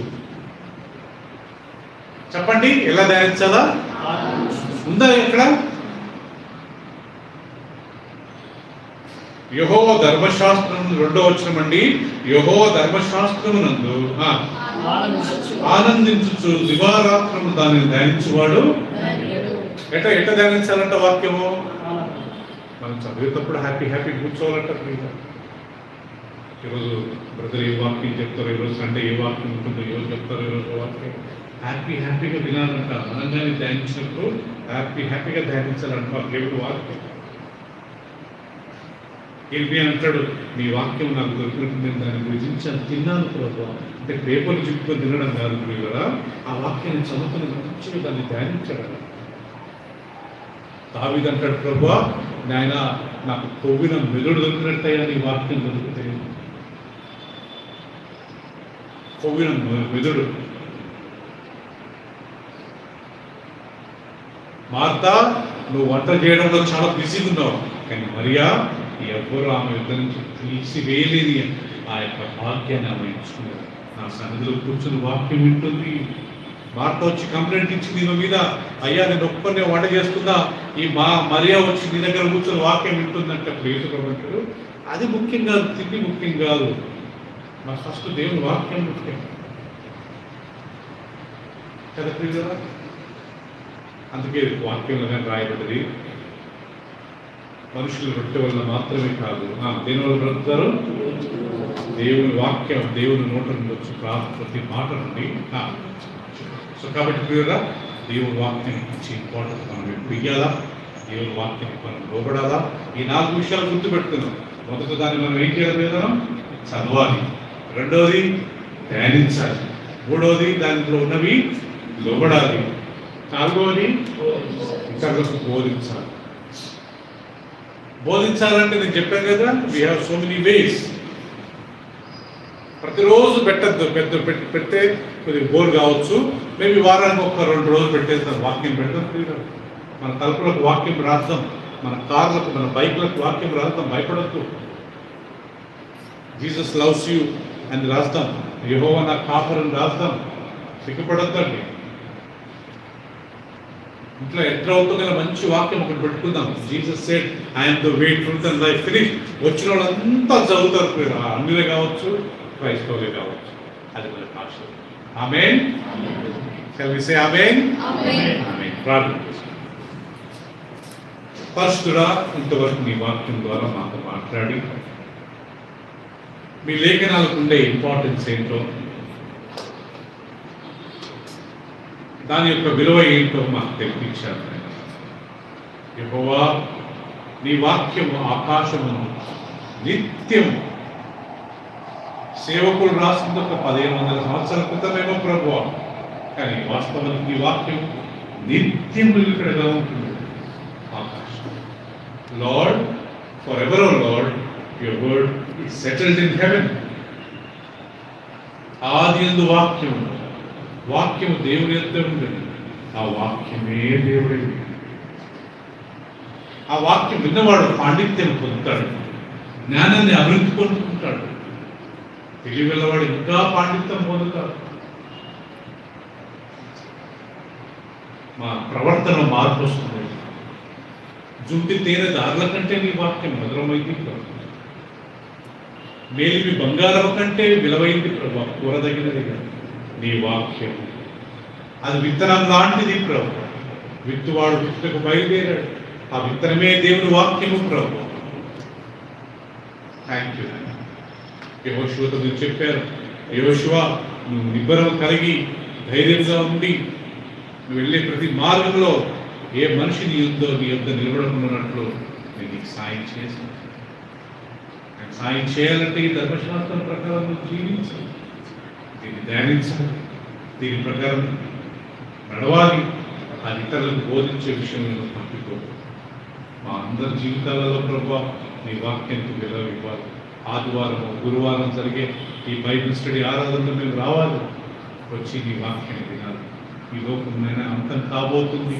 చెప్పండి, ఎలా ధ్యానించాలా? ఉందా ఇక్కడ? యెహోవా ధర్మశాస్త్రం 2వ వచనం అండి. యెహోవా ధర్మశాస్త్రమునందు ఆనందించుచు దివారాత్రము దానిని ధ్యానించువాడు. ఎట్లా ధ్యానించాలంట వాక్యము? మనం చదివేటప్పుడు హ్యాపీ కూర్చోవాలంట. ఈరోజు బ్రదర్ ఏ వాక్యం చెప్తారు, ఈరోజు సండే ఏ వాక్యం ఉంటుందో, ఈరోజు చెప్తారు, ఈరోజు వాక్యం హ్యాపీగా వినాలంట. మనం కానీ ధ్యానించినప్పుడు హ్యాపీగా ధ్యానించాలంట దేవుడు వాక్యం. ఇర్మియా అంటాడు, నీ వాక్యం నాకు దొరికినట్టు నేను దాన్ని గురించి తిన్నాను ప్రభు. అంటే పేపర్లు చిక్కుకొని తినడం కాదు కదా, ఆ వాక్యాన్ని చదువుకుని మంచిగా దాన్ని ధ్యానించాడు. దావీదు అంటాడు, ప్రభు నాయన నాకు కొవ్విన మెదడు దొరికినట్టయినా నీ వాక్యం దొరికితే. కొవ్విన మెదడు. మార్తా, నువ్వు వంట చేయడంలో చాలా బిజీగా ఉన్నావు, కానీ మరియా ఎవ్వరు ఆమె యుద్ధ నుంచి తీసివేయలేని ఆ యొక్క వాక్యాన్ని ఆమె ఇచ్చుకున్నారు. నా సన్నిధిలో కూర్చుని వాక్యం వింటుంది. మార్తా వచ్చి కంప్లైంట్ ఇచ్చింది నీ మీద, అయ్యా నేను ఒక్కనే వంట చేస్తున్నా, ఈ మరియా వచ్చి నీ దగ్గర కూర్చొని వాక్యం వింటుందంటే ప్రేసుకుంటాడు. అది ముఖ్యం కాదు, తిండి ముఖ్యం కాదు, నా ఫస్ట్ దేవుని వాక్యం ముఖ్యం కదా ప్రియులారా. అందుకే వాక్యంలో కానీ రాయబడ్డది, మనుషులు రొట్టె వల్ల మాత్రమే కాదు, దేని వల్ల బ్రతుకుతారు? దేవుని వాక్యం, దేవుని నోట నుండి వచ్చి ప్రతి మాట నుండి. సో కాబట్టి ప్రియులారా, దేవుని వాక్యం ఇచ్చి ఇంపార్టెంట్ మనం ఎప్పుడు ఇయ్యాలా? దేవుని వాక్యానికి మనం లోబడాలా. ఈ 4 విషయాలు గుర్తుపెట్టుకున్నాం. మొదట దాన్ని మనం ఏం చేయాలి కదా, చదవాలి. రెండవది ధ్యానించాలి. మూడవది దానిలో ఉన్నవి లోబడాలి. నాలుగవది ఇతరులకు బోధించాలి. బోధించాలంటే నేను చెప్పాను కదా, we have so many ways. ప్రతిరోజు పెట్టద్దు, పెడితే కొద్దిగా బోర్ కావచ్చు. మేబీ వారానికి 1-2 రోజులు పెట్టేస్తాం, వాక్యం పెడతాం. మన తలుపులకు వాక్యం రాద్దాం, మన కార్లకు మన బైక్లకు వాక్యం రాద్దాం, భయపడద్దు. జీసస్ లవ్స్ యూ అని రాస్తాం, యెహోవా నా కాపరిని రాస్తాం, సిగ్గుపడద్దండి. ఇంట్లో ఎట్లా అవుతుందో మంచి వాక్యం ఒకటి పెట్టుకుందాం. Jesus said I'm the way, truth and life. Finish. వచ్చిన వాళ్ళంతా చదువుతారు, అన్యులే కావచ్చు, క్రైస్తవులే కావచ్చు. అది మన భాష. ఆమేన్. Shall we say ఆమేన్? ఆమేన్. ప్రార్థన చేసుకుందాం. పరిశుద్ధుడా, ఇంతవరకు నీ వాక్యం ద్వారా మాతో మాట్లాడి మీ లేఖనాలకు ఉండే ఇంపార్టెన్స్ ఏంటో, దాని యొక్క విలువ ఏంటో మాకు తెలిపించారు. యెహోవా, నీ వాక్యము ఆకాశము నిత్యం, సేవకులు రాసింది ఒక 1500 సంవత్సరాల క్రితమేమో ప్రభువా, కానీ వాస్తవానికి ఈ వాక్యం నిత్యం ఇక్కడగా ఉంటుంది. ఆకాశం. Lord, for ever O lord, your word is settled in heaven. ఆదియందు వాక్యము, వాక్యము దేవుని యొద్ద ఉంటుంది. ఆ వాక్యమే దేవుడే. ఆ వాక్యం విన్నవాడు పాండిత్యం పొందుతాడు, జ్ఞానాన్ని అభివృద్ధి పొందుకుంటాడు. తెలివిల్లవాడు ఇంకా పాండిత్యం పొందుతాడు. మా ప్రవర్తన మార్పు వస్తుంది. జుంటి తేనె దారుల కంటే నీ వాక్యం మధురమైంది ప్రభు. మేలిమి బంగారం కంటే విలువైంది ప్రభు, కూరదగినది నీ వాక్యం. అది విత్తనం లాంటిది ప్రభు. విత్తువాడు విత్తుకు బయలుదేరాడు. ఆ విత్తనమే దేవుని వాక్యము ప్రభు. Thank you. యెహోషువతో మీరు చెప్పారు, యెహోషువ నువ్వు నిబ్బరం కలిగి ధైర్యంగా ఉండి నువ్వు వెళ్ళే ప్రతి మార్గంలో ఏ మనిషి నీ యొద్ద నిలబడకున్నట్లు నేను నీకు సాయం చేశాను. నేను సాయం చేయాలంటే ఈ ధర్మశాస్త్రం ప్రకారం నువ్వు జీవించాలి, దీన్ని ధ్యానించాలి, దీని ప్రకారం నడవాలి. ఆ ఇతరులకు బోధించే విషయంలో తప్పిపో. మా అందరి జీవితాలలో ప్రభావ నీ వాక్యానికి విలువ ఇవ్వాలి. ఆదివారం గురువారం జరిగే ఈ బైబిల్ స్టడీ ఆరాధనలో మేము రావాలి, వచ్చి నీ వాక్యాన్ని వినాలి. ఈ లోకమైనా అంతం కాబోతుంది,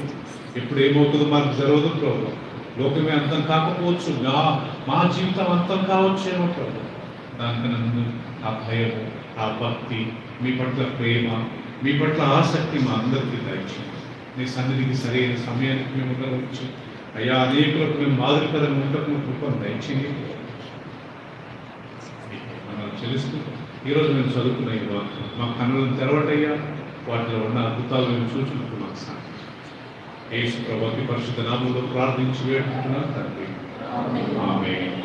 ఎప్పుడు ఏమవుతుందో మాకు జరగదు ప్రభు. లోకమే అంతం కాకపోవచ్చు, మా జీవితం అంతం కావచ్చేమో ప్రభు. దానికన్నా ముందు ఆ భయము, ఆ భక్తి, మీ పట్ల ప్రేమ, మీ పట్ల ఆసక్తి మా అందరికీ దయచేయండి. నీ సన్నిధికి సరైన సమయానికి మేము ఉండవచ్చు అయ్యా. అనేకులకు మేము మాదిరికరంగా ఉండటం కృపను దయచేయండి. మనం చెల్లిస్తూ ఈరోజు మేము చదువుకున్న ఈ వాక్యం మా కన్నులను తెరవటయ్యా, వాటిలో ఉన్న అద్భుతాలు మేము చూచుకుంటూ మాకు సాయం. యేసు ప్రభువు పరిశుద్ధ నామములో ప్రార్థించి వేడుకుంటున్నాను తండ్రి. ఆమేన్.